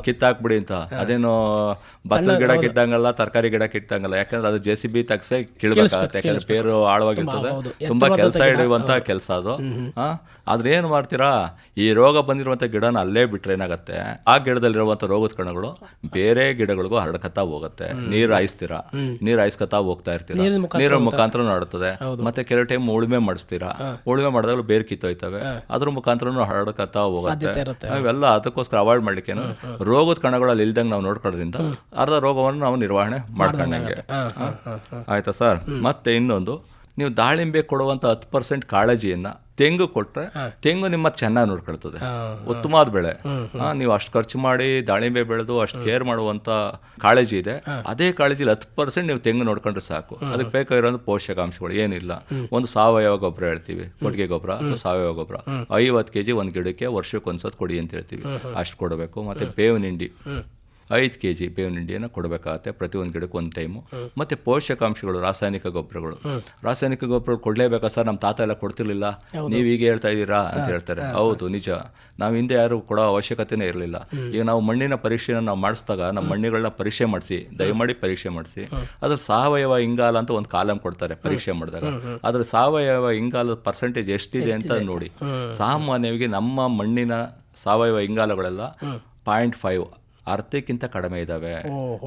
ಕಿತ್ತಾಕ್ಬಿಡಿ ಅಂತ. ಅದೇನು ಭತ್ತದ ಗಿಡ ಕಿತ್ತಂಗಲ್ಲ, ತರಕಾರಿ ಗಿಡ ಕಿತ್ತಂಗಲ್ಲ. ಯಾಕಂದ್ರೆ ಅದು JCB ತಗ್ಸೆ ಕೀಳ್ಬೇಕಾಗತ್ತೆ. ಯಾಕಂದ್ರೆ ಬೇರು ಆಳವಾಗಿರ್ತದೆ, ತುಂಬಾ ಕೆಲಸ ಹಿಡಿಯುವಂತ ಕೆಲಸ ಅದು. ಆದ್ರೆ ಏನ್ ಮಾಡ್ತೀರಾ, ಈ ರೋಗ ಬಂದಿರುವಂತ ಗಿಡನ ಅಲ್ಲೇ ಬಿಟ್ರೆ ಏನಾಗತ್ತೆ, ಆ ಗಿಡದಲ್ಲಿರುವಂತ ರೋಗದ ಕಣಗಳು ಬೇರೆ ಗಿಡಗಳಿಗೂ ಹರಡ್ಕತ್ತಾ ಹೋಗುತ್ತೆ. ನೀರ್ ಹಾಯಿಸ್ತೀರಾ, ನೀರ್ ಹಾಯಿಸ್ಕತ್ತಾ ಹೋಗ್ತಾ ಇರ್ತೀರಾ, ನೀರಿನ ಮುಖಾಂತರ ನಡುತ್ತದೆ. ಮತ್ತೆ ಕೆಲವು ಟೈಮ್ ಉಳುಮೆ ಮಾಡಿಸ್ತೀರಾ, ಉಳುಮೆ ಮಾಡಿದಾಗ ಬೇರೆ ಕಿತ್ತೋಯ್ತವೆ, ಅದ್ರ ಮುಖಾಂತರ ಹರಡ್ಕತ್ತಾ ಹೋಗುತ್ತೆ. ಇವೆಲ್ಲ ಅದಕ್ಕೋಸ್ಕರ ಅವಾಯ್ಡ್ ಮಾಡ್ಲಿಕ್ಕೆ ರೋಗದ ಕಣಗಳಲ್ಲಿ ಇಲ್ದಂಗೆ ನಾವು ನೋಡ್ಕೊಳ್ಳೋದ್ರಿಂದ ಅರ್ಧ ರೋಗವನ್ನು ನಾವು ನಿರ್ವಹಣೆ ಮಾಡ್ಕೊಂಡಂಗೆ. ಆಯ್ತಾ ಸರ್? ಮತ್ತೆ ಇನ್ನೊಂದು, ನೀವು ದಾಳಿಂಬೆ ಕೊಡುವಂತ 10% ಕಾಳಜಿಯನ್ನ ತೆಂಗು ಕೊಟ್ರೆ ತೆಂಗು ನಿಮ್ಮ ಚೆನ್ನಾಗಿ ನೋಡ್ಕೊಳ್ತದೆ, ಉತ್ತಮವಾದ ಬೆಳೆ. ನೀವು ಅಷ್ಟು ಖರ್ಚು ಮಾಡಿ ದಾಳಿಂಬೆ ಬೆಳೆದು ಅಷ್ಟು ಕೇರ್ ಮಾಡುವಂತ ಕಾಳಜಿ ಇದೆ, ಅದೇ ಕಾಳಜಿಲಿ 10% ನೀವು ತೆಂಗು ನೋಡ್ಕೊಂಡ್ರೆ ಸಾಕು. ಅದಕ್ಕೆ ಬೇಕಾಗಿರೋ ಪೋಷಕಾಂಶಗಳು ಏನಿಲ್ಲ. ಒಂದು ಸಾವಯವ ಗೊಬ್ಬರ ಹೇಳ್ತೀವಿ, ಕೊಟ್ಟಿಗೆ ಗೊಬ್ಬರ ಅಥವಾ ಸಾವಯವ ಗೊಬ್ಬರ 50 kg ಒಂದು ಗಿಡಕ್ಕೆ ವರ್ಷಕ್ಕೆ ಒಂದ್ಸತ್ ಕೊಡಿ ಅಂತ ಹೇಳ್ತೀವಿ, ಅಷ್ಟು ಕೊಡಬೇಕು. ಮತ್ತೆ ಬೇವಿನ ಹಿಂಡಿ 5 kg ಬೇವಿನ ಹಿಂಡಿಯನ್ನು ಕೊಡಬೇಕಾಗತ್ತೆ ಪ್ರತಿಯೊಂದು ಗಿಡಕ್ಕೆ ಒಂದು ಟೈಮು. ಮತ್ತೆ ಪೋಷಕಾಂಶಗಳು, ರಾಸಾಯನಿಕ ಗೊಬ್ಬರಗಳು ಕೊಡ್ಲೇಬೇಕಾ ಸರ್? ನಮ್ಮ ತಾತ ಎಲ್ಲ ಕೊಡ್ತಿರ್ಲಿಲ್ಲ, ನೀವು ಈಗ ಹೇಳ್ತಾ ಇದ್ದೀರಾ ಅಂತ ಹೇಳ್ತಾರೆ. ಹೌದು, ನಿಜ. ನಾವು ಹಿಂದೆ ಯಾರು ಕೊಡೋ ಅವಶ್ಯಕತೆನೇ ಇರಲಿಲ್ಲ. ಈಗ ನಾವು ಮಣ್ಣಿನ ಪರೀಕ್ಷೆನ ನಾವು ಮಾಡಿಸಿದಾಗ ನಮ್ಮ ಮಣ್ಣುಗಳನ್ನ ಪರೀಕ್ಷೆ ಮಾಡಿಸಿ, ದಯಮಾಡಿ ಪರೀಕ್ಷೆ ಮಾಡಿಸಿ, ಅದ್ರ ಸಾವಯವ ಇಂಗಾಲ ಅಂತ ಒಂದು ಕಾಲಮ್ ಕೊಡ್ತಾರೆ ಪರೀಕ್ಷೆ ಮಾಡಿದಾಗ. ಅದ್ರ ಸಾವಯವ ಇಂಗಾಲದ ಪರ್ಸೆಂಟೇಜ್ ಎಷ್ಟಿದೆ ಅಂತ ನೋಡಿ. ಸಾಮಾನ್ಯವಾಗಿ ನಮ್ಮ ಮಣ್ಣಿನ ಸಾವಯವ ಇಂಗಾಲಗಳೆಲ್ಲ 0.5 ಅರ್ಧಕ್ಕಿಂತ ಕಡಿಮೆ ಇದಾವೆ.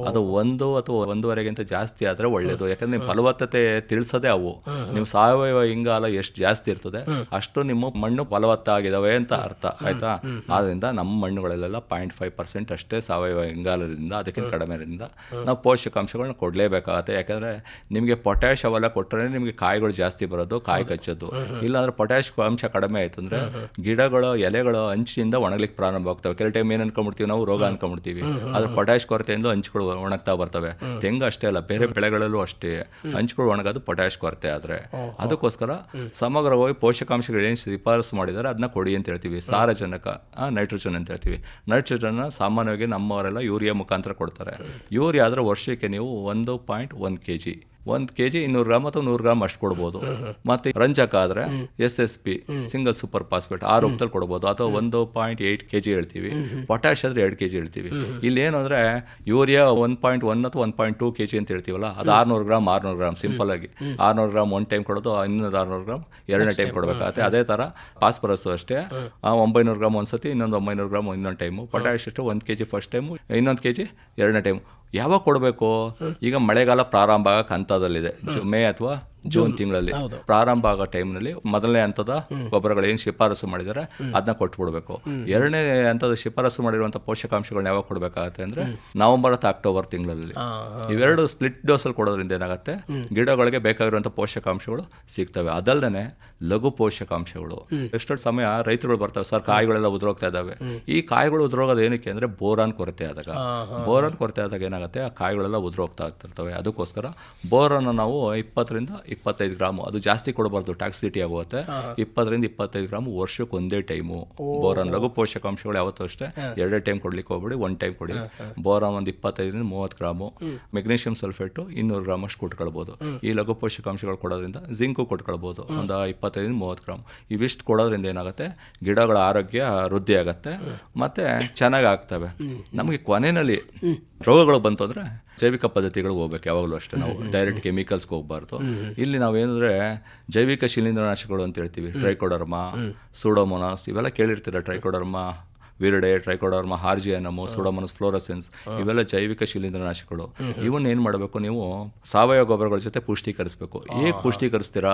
ಅದು 1 ಅಥವಾ 1.5ಗಿಂತ ಜಾಸ್ತಿ ಆದ್ರೆ ಒಳ್ಳೇದು. ಯಾಕಂದ್ರೆ ನಿಮ್ಮ ಫಲವತ್ತತೆ ತಿಳಿಸೋದೇ ಅವು. ನಿಮ್ಮ ಸಾವಯವ ಇಂಗಾಲ ಎಷ್ಟು ಜಾಸ್ತಿ ಇರ್ತದೆ ಅಷ್ಟು ನಿಮ್ಮ ಮಣ್ಣು ಫಲವತ್ತಾಗಿದ್ದಾವೆ ಅಂತ ಅರ್ಥ, ಆಯ್ತಾ? ಆದ್ರಿಂದ ನಮ್ಮ ಮಣ್ಣುಗಳಲ್ಲೆಲ್ಲ 0.5% ಅಷ್ಟೇ ಸಾವಯವ ಇಂಗಾಲದಿಂದ, ಅದಕ್ಕಿಂತ ಕಡಿಮೆ ಇರೋದ್ರಿಂದ ನಾವು ಪೋಷಕಾಂಶಗಳನ್ನ ಕೊಡ್ಲೇಬೇಕಾಗತ್ತೆ. ಯಾಕಂದ್ರೆ ನಿಮಗೆ ಪೊಟ್ಯಾಶ್ ಅವೆಲ್ಲ ಕೊಟ್ಟರೆ ನಿಮಗೆ ಕಾಯಿಗಳು ಜಾಸ್ತಿ ಬರೋದು, ಕಾಯಿ ಕಚ್ಚೋದು. ಇಲ್ಲಾಂದ್ರೆ ಪೊಟ್ಯಾಶ್ ಅಂಶ ಕಡಿಮೆ ಆಯ್ತು ಅಂದ್ರೆ ಗಿಡಗಳು, ಎಲೆಗಳು ಅಂಚಿನಿಂದ ಒಣಗ್ಲಿಕ್ಕೆ ಪ್ರಾರಂಭ ಆಗ್ತವೆ. ಕೆಲವು ಟೈಮ್ ಏನ್ ಅನ್ಕೊಂಡ್ಬಿಡ್ತೀವಿ ನಾವು, ರೋಗ ಅನ್ಕೊಂಡ್ಬಿಡ್ತೀವಿ. ಅದ್ರ ಪೊಟ್ಯಾಶ್ ಕೊರತೆಯಿಂದ ಹಂಚುಗಳು ಒಣಗ್ತಾ ಬರ್ತವೆ. ತೆಂಗು ಅಷ್ಟೇ ಅಲ್ಲ, ಬೇರೆ ಬೆಳೆಗಳಲ್ಲೂ ಅಷ್ಟೇ ಹಂಚುಗಳು ಒಣಗೋದು ಪೊಟ್ಯಾಶ್ ಕೊರತೆ ಆದ್ರೆ. ಅದಕ್ಕೋಸ್ಕರ ಸಮಗ್ರವಾಗಿ ಪೋಷಕಾಂಶಗಳು ಏನು ಶಿಫಾರಸು ಮಾಡಿದಾರೆ ಅದನ್ನ ಕೊಡಿ ಅಂತ ಹೇಳ್ತೀವಿ. ಸಾರಜನಕ, ನೈಟ್ರೋಜನ್ ಅಂತ ಹೇಳ್ತೀವಿ. ನೈಟ್ರೋಜನ್ ಸಾಮಾನ್ಯವಾಗಿ ನಮ್ಮವರೆಲ್ಲ ಯೂರಿಯಾ ಮುಖಾಂತರ ಕೊಡ್ತಾರೆ. ಯೂರಿಯಾ ಆದ್ರೆ ವರ್ಷಕ್ಕೆ ನೀವು 1.1 kg 1 kg 200 ಗ್ರಾಮ್ ಅಥವಾ 100 ಗ್ರಾಮ್ ಅಷ್ಟು ಕೊಡ್ಬೋದು. ಮತ್ತೆ ರಂಜಕ ಆದ್ರೆ SSP ಸಿಂಗಲ್ ಸೂಪರ್ ಫಾಸ್ಫೇಟ್ ಆ ರೂಪದಲ್ಲಿ ಕೊಡ್ಬೋದು, ಅಥವಾ 1.8 kg ಹೇಳ್ತೀವಿ. ಪೊಟ್ಯಾಶ್ ಆದ್ರೆ 2 kg ಹೇಳ್ತೀವಿ. ಇಲ್ಲಿ ಏನು ಅಂದ್ರೆ ಯೂರಿಯಾ 1.1 ಅಥವಾ 1.2 kg ಅಂತ ಹೇಳ್ತೀವಲ್ಲ, ಅದು 600 ಗ್ರಾಮ್ ಸಿಂಪಲ್ ಆಗಿ 600 ಗ್ರಾಮ್ ಒಂದು ಟೈಮ್ ಕೊಡೋದು, ಇನ್ನೊಂದು 600 ಗ್ರಾಮ್ ಎರಡನೇ ಟೈಮ್ ಕೊಡಬೇಕಾಗತ್ತೆ. ಅದೇ ತರ ಫಾಸ್ಫರಸ್ ಅಷ್ಟೇ 900 ಗ್ರಾಮ್ ಒಂದ್ಸತಿ, ಇನ್ನೊಂದು 900 ಗ್ರಾಮ್ ಇನ್ನೊಂದು ಟೈಮು. ಪೊಟ್ಯಾಶ್ ಅಷ್ಟೇ 1 kg ಫಸ್ಟ್ ಟೈಮು, ಇನ್ನೊಂದು kg ಎರಡನೇ ಟೈಮ್. ಯಾವಾಗ ಕೊಡಬೇಕು? ಈಗ ಮಳೆಗಾಲ ಪ್ರಾರಂಭ ಆಗಕ್ಕೆ ಹಂತದಲ್ಲಿದೆ, ಮೇ ಅಥವಾ ಜೂನ್ ತಿಂಗಳಲ್ಲಿ ಪ್ರಾರಂಭ ಆಗೋ ಟೈಮ್ನಲ್ಲಿ ಮೊದಲನೇ ಹಂತದ ಗೊಬ್ಬರಗಳು ಏನು ಶಿಫಾರಸು ಮಾಡಿದ್ದಾರೆ ಅದನ್ನ ಕೊಟ್ಬಿಡ್ಬೇಕು. ಎರಡನೇ ಹಂತದ ಶಿಫಾರಸು ಮಾಡಿರುವಂತಹ ಪೋಷಕಾಂಶಗಳನ್ನ ಯಾವಾಗ ಕೊಡಬೇಕಾಗತ್ತೆ ಅಂದ್ರೆ ನವೆಂಬರ್ ಅಥವಾ ಅಕ್ಟೋಬರ್ ತಿಂಗಳಲ್ಲಿ. ಇವೆರಡು ಸ್ಪ್ಲಿಟ್ ಡೋಸ್ ಅಲ್ಲಿ ಕೊಡೋದ್ರಿಂದ ಏನಾಗುತ್ತೆ, ಗಿಡಗಳಿಗೆ ಬೇಕಾಗಿರುವಂತಹ ಪೋಷಕಾಂಶಗಳು ಸಿಗ್ತವೆ. ಅದಲ್ದೇನೆ ಲಘು ಪೋಷಕಾಂಶಗಳು. ಎಷ್ಟೊಂದು ಸಮಯ ರೈತರುಗಳು ಬರ್ತಾವೆ, ಸರ್ ಕಾಯಿಗಳೆಲ್ಲ ಉದುರೋಗ್ತಾ ಇದಾವೆ. ಈ ಕಾಯಿಗಳು ಉದುರೋಗೋದು ಏನಕ್ಕೆ ಅಂದ್ರೆ ಬೋರಾನ್ ಕೊರತೆ ಆದಾಗ. ಬೋರಾನ್ ಕೊರತೆ ಆದಾಗ ಏನಾಗುತ್ತೆ, ಆ ಕಾಯಿಗಳೆಲ್ಲ ಉದುರೋಗ್ತಾ ಆಗ್ತಿರ್ತವೆ. ಅದಕ್ಕೋಸ್ಕರ ಬೋರನ್ನು ನಾವು 20 to 25 ಗ್ರಾಮ್, ಅದು ಜಾಸ್ತಿ ಕೊಡಬಾರ್ದು, ಟಾಕ್ಸಿಟಿ ಆಗುತ್ತೆ. 20 to 25 ಗ್ರಾಮ್ ವರ್ಷಕ್ಕೆ ಒಂದೇ ಟೈಮು ಬೋರಾನ್. ಲಘು ಪೋಷಕಾಂಶಗಳು ಯಾವತ್ತೂ ಅಷ್ಟೇ 2 ಟೈಮ್ ಕೊಡ್ಲಿಕ್ಕೆ ಹೋಗ್ಬೇಡಿ, 1 ಟೈಮ್ ಕೊಡಿ. ಬೋರಾನ್ ಒಂದು 25 to 30 gram, magnesium sulphate 200 gram ಅಷ್ಟು ಕೊಟ್ಕೊಳ್ಬೋದು. ಈ ಲಘು ಪೋಷಕಾಂಶಗಳು ಕೊಡೋದ್ರಿಂದ ಜಿಂಕು ಕೊಟ್ಕೊಳ್ಬೋದು ಒಂದು 25 to 30 ಗ್ರಾಮ್. ಇವಿಷ್ಟು ಕೊಡೋದ್ರಿಂದ ಏನಾಗುತ್ತೆ, ಗಿಡಗಳ ಆರೋಗ್ಯ ವೃದ್ಧಿ ಆಗುತ್ತೆ ಮತ್ತೆ ಚೆನ್ನಾಗಿ ಆಗ್ತವೆ. ನಮಗೆ ಕೊನೆಯಲ್ಲಿ ರೋಗಗಳು ಬಂತು ಅಂದ್ರೆ ಜೈವಿಕ ಪದ್ಧತಿಗಳಿಗೆ ಹೋಗ್ಬೇಕು ಯಾವಾಗಲೂ ಅಷ್ಟೇ. ನಾವು ಡೈರೆಕ್ಟ್ ಕೆಮಿಕಲ್ಸ್ಗೆ ಹೋಗ್ಬಾರ್ದು. ಇಲ್ಲಿ ನಾವೇನಂದ್ರೆ ಜೈವಿಕ ಶಿಲೀಂಧ್ರನಾಶಕಗಳು ಅಂತ ಹೇಳ್ತೀವಿ, ಟ್ರೈಕೋಡರ್ಮಾ, ಸೂಡೋಮೋನಾಸ್, ಇವೆಲ್ಲ ಕೇಳಿರ್ತೀರ. Trichoderma viride, Trichoderma harzianum, Pseudomonas fluorescens, ಇವೆಲ್ಲ ಜೈವಿಕ ಶಿಲೀಂಧ್ರನಾಶಕಗಳು. ಇವನ್ನ ಏನು ಮಾಡಬೇಕು, ನೀವು ಸಾವಯವ ಗೊಬ್ಬರಗಳ ಜೊತೆ ಪುಷ್ಟೀಕರಿಸಬೇಕು. ಹೇಗೆ ಪುಷ್ಟೀಕರಿಸ್ತೀರಾ,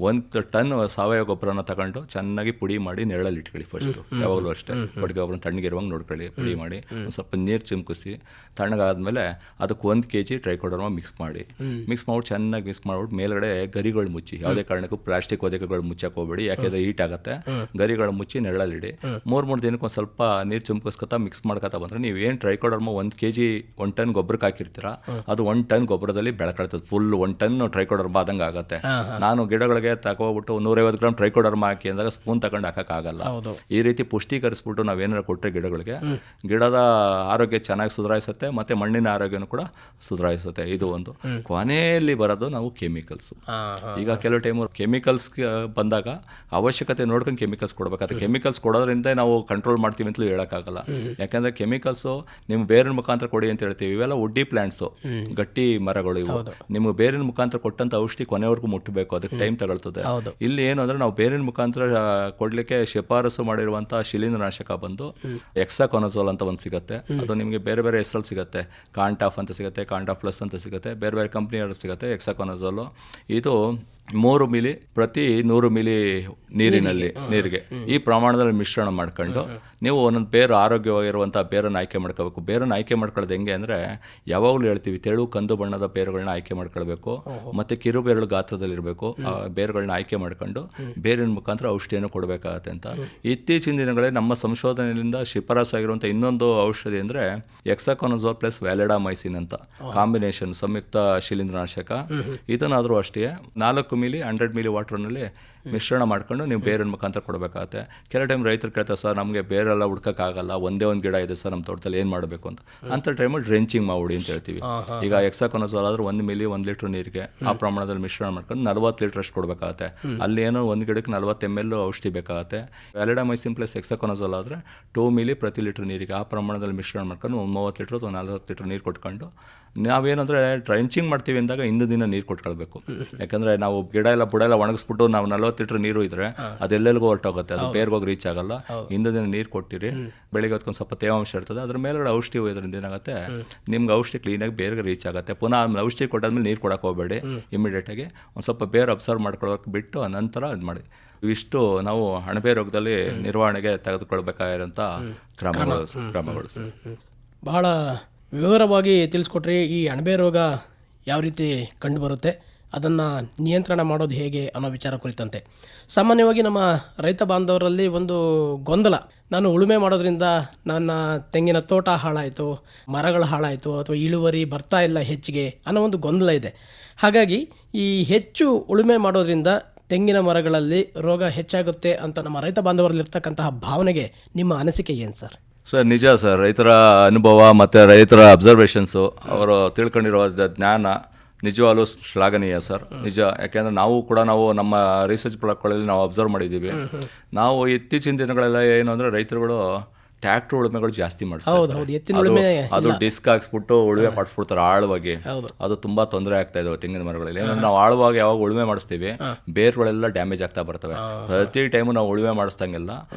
1 ಟನ್ ಸಾವಯವ ಗೊಬ್ಬರನ ತಗೊಂಡು ಚೆನ್ನಾಗಿ ಪುಡಿ ಮಾಡಿ ನೆರಳಲ್ಲಿ ಇಟ್ಕೊಳ್ಳಿ ಫಸ್ಟ್. ಯಾವಾಗಲೂ ಅಷ್ಟೇ ಕೊಟ್ಟಿಗೆ ಗೊಬ್ಬರ ತಣ್ಣಗಿರುವಂಗೆ ನೋಡ್ಕೊಳ್ಳಿ. ಪುಡಿ ಮಾಡಿ ಸ್ವಲ್ಪ ನೀರು ಚಿಮ್ಕಿಸಿ ತಣ್ಣಗಾದ್ಮೇಲೆ ಅದಕ್ಕೆ 1 kg ಟ್ರೈಕೋಡರ್ಮಾ ಮಿಕ್ಸ್ ಮಾಡ್ಬಿಟ್ಟು ಚೆನ್ನಾಗಿ ಮಿಕ್ಸ್ ಮಾಡ್ಬಿಟ್ಟು ಮೇಲ್ಗಡೆ ಗರಿಗಳು ಮುಚ್ಚಿ. ಯಾವುದೇ ಕಾರಣಕ್ಕೂ ಪ್ಲಾಸ್ಟಿಕ್ ಒದಕೆಗಳು ಮುಚ್ಚಕ್ಕೆ ಹೋಗ್ಬೇಡಿ, ಯಾಕೆಂದ್ರೆ ಹೀಟ್ ಆಗುತ್ತೆ. ಗರಿಗಳು ಮುಚ್ಚಿ ನೆರಳಲ್ಲಿಡಿ. 3 ದಿನಕ್ಕೆ ಒಂದು ಸ್ವಲ್ಪ ನೀರು ಚುಮ್ಕಿಸ್ಕೊತಾ ಮಿಕ್ಸ್ ಮಾಡ್ಕೊತಾ ಬಂದ್ರೆ ನೀವು ಏನು ಟ್ರೈಕೋಡರ್ಮಾ 1 kg 1 ಟನ್ ಗೊಬ್ಬರಕ್ಕೆ ಹಾಕಿರ್ತೀರಾ, ಅದು 1 ಟನ್ ಗೊಬ್ಬರದಲ್ಲಿ ಬೆಳಕಳ್ತದೆ. ಫುಲ್ 1 ಟನ್ ಟ್ರೈಕೋಡರ್ಮಾ ಆದಂಗೆ ಆಗುತ್ತೆ. ನಾನು ಗಿಡಗಳಿಗೆ ತಗೋಬಿಟ್ಟು 150 ಗ್ರಾಮ್ ಟ್ರೈಕೋಡರ್ಮಾ ಹಾಕಿ ಅಂದಾಗ ಸ್ಪೂನ್ ತಗೊಂಡು ಹಾಕಕ್ಕಾಗಲ್ಲ. ಈ ರೀತಿ ಪುಷ್ಟೀಕರಿಸ್ಬಿಟ್ಟು ನಾವೇನಾರು ಕೊಟ್ಟರೆ ಗಿಡಗಳಿಗೆ ಗಿಡದ ಆರೋಗ್ಯ ಚೆನ್ನಾಗಿ ಸುಧಾರಿಸುತ್ತೆ ಮತ್ತೆ ಮಣ್ಣಿನ ಆರೋಗ್ಯನೂ ಕೂಡ ಸುಧಾರಿಸುತ್ತೆ. ಇದು ಒಂದು. ಕೊನೆಯಲ್ಲಿ ಬರೋದು ನಾವು ಕೆಮಿಕಲ್ಸ್. ಈಗ ಕೆಲವು ಟೈಮ್ ಕೆಮಿಕಲ್ಸ್ ಬಂದಾಗ ಅವಶ್ಯಕತೆ ನೋಡ್ಕೊಂಡು ಕೆಮಿಕಲ್ಸ್ ಕೊಡ್ಬೇಕಾಗುತ್ತೆ. ಕೆಮಿಕಲ್ಸ್ ಕೊಡೋದ್ರಿಂದ ನಾವು ಕಂಟ್ರೋಲ್ ಮಾಡ್ತೀವಿ ಅಂತಲೂ ಹೇಳೋಕ್ಕಾಗಲ್ಲ. ಯಾಕಂದ್ರೆ ಕೆಮಿಕಲ್ಸು ನಿಮ್ಮ ಬೇರಿನ ಮುಖಾಂತರ ಕೊಡಿ ಅಂತ ಹೇಳ್ತೀವಿ. ಇವೆಲ್ಲ ವುಡ್ಡಿ ಪ್ಲಾಂಟ್ಸು, ಗಟ್ಟಿ ಮರಗಳು ಇವು. ನಿಮ್ಮ ಬೇರಿನ ಮುಖಾಂತರ ಕೊಟ್ಟಂತ ಔಷಧಿ ಕೊನೆವರೆಗೂ ಮುಟ್ಟಬೇಕು, ಅದಕ್ಕೆ ಟೈಮ್ ತಗೊಳ್ತದೆ. ಇಲ್ಲಿ ಏನು ಅಂದ್ರೆ ನಾವು ಬೇರಿನ ಮುಖಾಂತರ ಕೊಡ್ಲಿಕ್ಕೆ ಶಿಫಾರಸು ಮಾಡಿರುವಂತಹ ಶಿಲೀಂಧ್ರನಾಶಕ ಬಂದು ಎಕ್ಸಾಕೊನಜೋಲ್ ಅಂತ ಒಂದು ಸಿಗುತ್ತೆ. ಅದು ನಿಮಗೆ ಬೇರೆ ಬೇರೆ ಹೆಸರಲ್ಲಿ ಸಿಗುತ್ತೆ. ಕಾಂಟಾಫ್ ಅಂತ ಸಿಗುತ್ತೆ, ಕಾಂಟಾಫ್ ಪ್ಲಸ್ ಅಂತ ಸಿಗುತ್ತೆ, ಬೇರೆ ಬೇರೆ ಕಂಪ್ನಿಯವರು ಸಿಗುತ್ತೆ. ಎಕ್ಸಾಕೊನಜೋಲು ಇದು 3 ಮಿಲಿ ಪ್ರತಿ 100 ಮಿಲಿ ನೀರಿಗೆ ಈ ಪ್ರಮಾಣದಲ್ಲಿ ಮಿಶ್ರಣ ಮಾಡ್ಕೊಂಡು ನೀವು ಒಂದೊಂದು ಬೇರು ಆರೋಗ್ಯವಾಗಿರುವಂತಹ ಬೇರನ್ನು ಆಯ್ಕೆ ಮಾಡ್ಕೋಬೇಕು. ಬೇರನ್ನು ಆಯ್ಕೆ ಮಾಡ್ಕೊಳ್ಳೋದು ಹೆಂಗೆ ಅಂದ್ರೆ, ಯಾವಾಗಲೂ ಹೇಳ್ತೀವಿ ತೆಳು ಕಂದು ಬಣ್ಣದ ಬೇರುಗಳನ್ನ ಆಯ್ಕೆ ಮಾಡ್ಕೊಳ್ಬೇಕು ಮತ್ತೆ ಕಿರು ಬೇರುಗಳು ಗಾತ್ರದಲ್ಲಿರಬೇಕು. ಆ ಬೇರುಗಳನ್ನ ಆಯ್ಕೆ ಮಾಡ್ಕೊಂಡು ಬೇರಿನ ಮುಖಾಂತರ ಔಷಧಿಯನ್ನು ಕೊಡಬೇಕಾಗತ್ತೆ ಅಂತ. ಇತ್ತೀಚಿನ ದಿನಗಳಲ್ಲಿ ನಮ್ಮ ಸಂಶೋಧನೆಯಿಂದ ಶಿಫಾರಸಾಗಿರುವಂಥ ಇನ್ನೊಂದು ಔಷಧಿ ಅಂದರೆ ಎಕ್ಸಾಕೊನಜೋಲ್ ಪ್ಲಸ್ ವ್ಯಾಲಿಡಾಮೈಸಿನ್ ಅಂತ ಕಾಂಬಿನೇಷನ್ ಸಂಯುಕ್ತ ಶಿಲೀಂಧ್ರನಾಶಕ. ಇದನ್ನಾದರೂ ಅಷ್ಟೇ 4 ಮಿಲಿ 100 ಮಿಲಿ ವಾಟರ್ನಲ್ಲಿ ಮಿಶ್ರಣ ಮಾಡ್ಕೊಂಡು ನೀವು ಬೇರಿನ ಮುಖಾಂತರ ಕೊಡಬೇಕಾಗತ್ತೆ. ಕೆಲವು ಟೈಮ್ ರೈತರು ಕೇಳ್ತಾರೆ, ಸರ್ ನಮಗೆ ಬೇರೆಲ್ಲ ಹುಡ್ಕೋಕ್ಕಾಗಲ್ಲ, ಒಂದೇ ಒಂದು ಗಿಡ ಇದೆ ಸರ್ ನಮ್ಮ ತೋಟದಲ್ಲಿ, ಏನು ಮಾಡಬೇಕು ಅಂತ ಟೈಮಲ್ಲಿ ಡ್ರೆಂಚಿಂಗ್ ಮಾಡ್ಬಿಡಿ ಅಂತ ಹೇಳ್ತೀವಿ. ಈಗ ಎಕ್ಸಾಕೊನಜೋಲ್ ಆದ್ರೆ 1 ಮಿಲಿ 1 ಲೀಟರ್ ನೀರಿಗೆ ಆ ಪ್ರಮಾಣದಲ್ಲಿ ಮಿಶ್ರಣ ಮಾಡ್ಕೊಂಡು 40 ಲೀಟರ್ ಅಷ್ಟು ಕೊಡಬೇಕಾಗತ್ತೆ. ಅಲ್ಲಿ ಏನೋ ಒಂದು ಗಿಡಕ್ಕೆ 40 ml ಔಷಧಿ ಬೇಕಾಗುತ್ತೆ. ವ್ಯಾಲಿಡಾಮೈಸಿನ್ ಪ್ಲಸ್ ಎಕ್ಸಾಕೊನಜೋಲ್ ಆದರೆ 2 ಮಿಲಿ ಪ್ರತಿ ಲೀಟರ್ ನೀರಿಗೆ ಆ ಪ್ರಮಾಣದಲ್ಲಿ ಮಿಶ್ರಣ ಮಾಡ್ಕೊಂಡು 30 ಲೀಟರ್ ಅಥವಾ 40 ಲೀಟರ್ ನೀರು ಕೊಟ್ಕೊಂಡು ನಾವೇನಂದ್ರೆ ಡ್ರೆಂಚಿಂಗ್ ಮಾಡ್ತೀವಿ ಅಂದಾಗ ಹಿಂದಿನ ದಿನ ನೀರು ಕೊಟ್ಕೊಳ್ಬೇಕು. ಯಾಕಂದ್ರೆ ನಾವು ಗಿಡ ಎಲ್ಲ ಬುಡ ಎಲ್ಲ ಒಣಗಿಸ್ಬಿಟ್ಟು ನಾವು 40 ಲೀಟರ್ ನೀರು ಇದ್ರೆ ಅದೆಲ್ಲೆಲ್ಗೂ ಹೊರಟೋಗುತ್ತೆ, ಅದು ಬೇರ್ಗೋಗಿ ರೀಚ್ ಆಗಲ್ಲ. ಹಿಂದಿನ ದಿನ ನೀರು ಕೊಟ್ಟಿರಿ, ಬೆಳಿಗ್ಗೆ ಹೊತ್ಕೊಂಡು ಸ್ವಲ್ಪ ತೇವಾಂಶ ಇರ್ತದೆ, ಅದ್ರ ಮೇಲ್ಗಡೆ ಔಷಧಿ ಹೋಯೋದ್ರಿಂದ ಏನಾಗುತ್ತೆ, ನಿಮ್ಗೆ ಔಷಧಿ ಕ್ಲೀನಾಗಿ ಬೇರ್ಗೆ ರೀಚ್ ಆಗುತ್ತೆ. ಪುನಃ ಔಷಧಿ ಕೊಟ್ಟಾದ್ಮೇಲೆ ನೀರು ಕೊಡಕ್ಕೆ ಹೋಗಬೇಡಿ, ಇಮಿಡಿಯೇಟಾಗಿ ಒಂದು ಸ್ವಲ್ಪ ಬೇರೆ ಅಬ್ಸರ್ವ್ ಮಾಡ್ಕೊಳ್ಳೋಕೆ ಬಿಟ್ಟು ನಂತರ ಇದು ಮಾಡಿ. ಇವಿಷ್ಟು ನಾವು ಅಣಬೆ ರೋಗದಲ್ಲಿ ನಿರ್ವಹಣೆಗೆ ತೆಗೆದುಕೊಳ್ಬೇಕಾಗಿರೋಂಥ ಕ್ರಮಗಳು. ಬಹಳ ವಿವರವಾಗಿ ತಿಳಿಸ್ಕೊಟ್ರಿ. ಈ ಅಣಬೆ ರೋಗ ಯಾವ ರೀತಿ ಕಂಡುಬರುತ್ತೆ, ಅದನ್ನು ನಿಯಂತ್ರಣ ಮಾಡೋದು ಹೇಗೆ ಅನ್ನೋ ವಿಚಾರ ಕುರಿತಂತೆ. ಸಾಮಾನ್ಯವಾಗಿ ನಮ್ಮ ರೈತ ಬಾಂಧವರಲ್ಲಿ ಒಂದು ಗೊಂದಲ, ನಾನು ಉಳುಮೆ ಮಾಡೋದ್ರಿಂದ ನನ್ನ ತೆಂಗಿನ ತೋಟ ಹಾಳಾಯಿತು, ಮರಗಳು ಹಾಳಾಯಿತು, ಅಥವಾ ಇಳುವರಿ ಬರ್ತಾ ಇಲ್ಲ ಹೆಚ್ಚಿಗೆ ಅನ್ನೋ ಒಂದು ಗೊಂದಲ ಇದೆ. ಹಾಗಾಗಿ ಈ ಹೆಚ್ಚು ಉಳುಮೆ ಮಾಡೋದ್ರಿಂದ ತೆಂಗಿನ ಮರಗಳಲ್ಲಿ ರೋಗ ಹೆಚ್ಚಾಗುತ್ತೆ ಅಂತ ನಮ್ಮ ರೈತ ಬಾಂಧವರಲ್ಲಿರ್ತಕ್ಕಂತಹ ಭಾವನೆಗೆ ನಿಮ್ಮ ಅನಿಸಿಕೆ ಏನು ಸರ್? ಸರ್ ನಿಜ ಸರ್, ರೈತರ ಅನುಭವ ಮತ್ತು ರೈತರ ಅಬ್ಸರ್ವೇಷನ್ಸು, ಅವರು ತಿಳ್ಕೊಂಡಿರೋ ಜ್ಞಾನ ನಿಜವಾಗ್ಲೂ ಶ್ಲಾಘನೀಯ ಸರ್. ನಿಜ. ಯಾಕೆಂದರೆ ನಾವು ನಮ್ಮ ರಿಸರ್ಚ್ ಪ್ರಾಡಕ್ಟ್ಗಳಲ್ಲಿ ನಾವು ಅಬ್ಸರ್ವ್ ಮಾಡಿದ್ದೀವಿ. ನಾವು ಇತ್ತೀಚಿನ ದಿನಗಳೆಲ್ಲ ಏನು ಅಂದರೆ ರೈತರುಗಳು ಟ್ರ್ಯಾಕ್ಟರ್ ಉಳುಮೆಗಳು ಜಾಸ್ತಿ ಹೌದು ಮಾಡಿಸ್ತಾರೆ. ಹೌದು, ಎತ್ತಿನ ಉಳುಮೆ ಅದು ಡಿಸ್ಕ್ ಹಾಕ್ಸ್ಬಿಟ್ಟು ಉಳುಮೆ ಮಾಡಿಸ್ಬಿಡ್ತಾರೆ ಆಳವಾಗಿ. ಹೌದು. ಅದು ತುಂಬಾ ತೊಂದರೆ ಆಗ್ತಾ ಇದಾವೆ ತೆಂಗಿನ ಮರಗಳಲ್ಲಿ. ಏನಂದ್ರೆ ನಾವು ಆಳವಾಗಿ ಯಾವಾಗ ಉಳುಮೆ ಮಾಡಿಸ್ತೀವಿ ಬೇರ್ಗಳೆಲ್ಲ ಡ್ಯಾಮೇಜ್ ಆಗ್ತಾ ಬರ್ತವೆ. ಪ್ರತಿ ಟೈಮು ನಾವು ಉಳುಮೆ ಮಾಡಿಸ್ದಂಗೆಲ್ಲ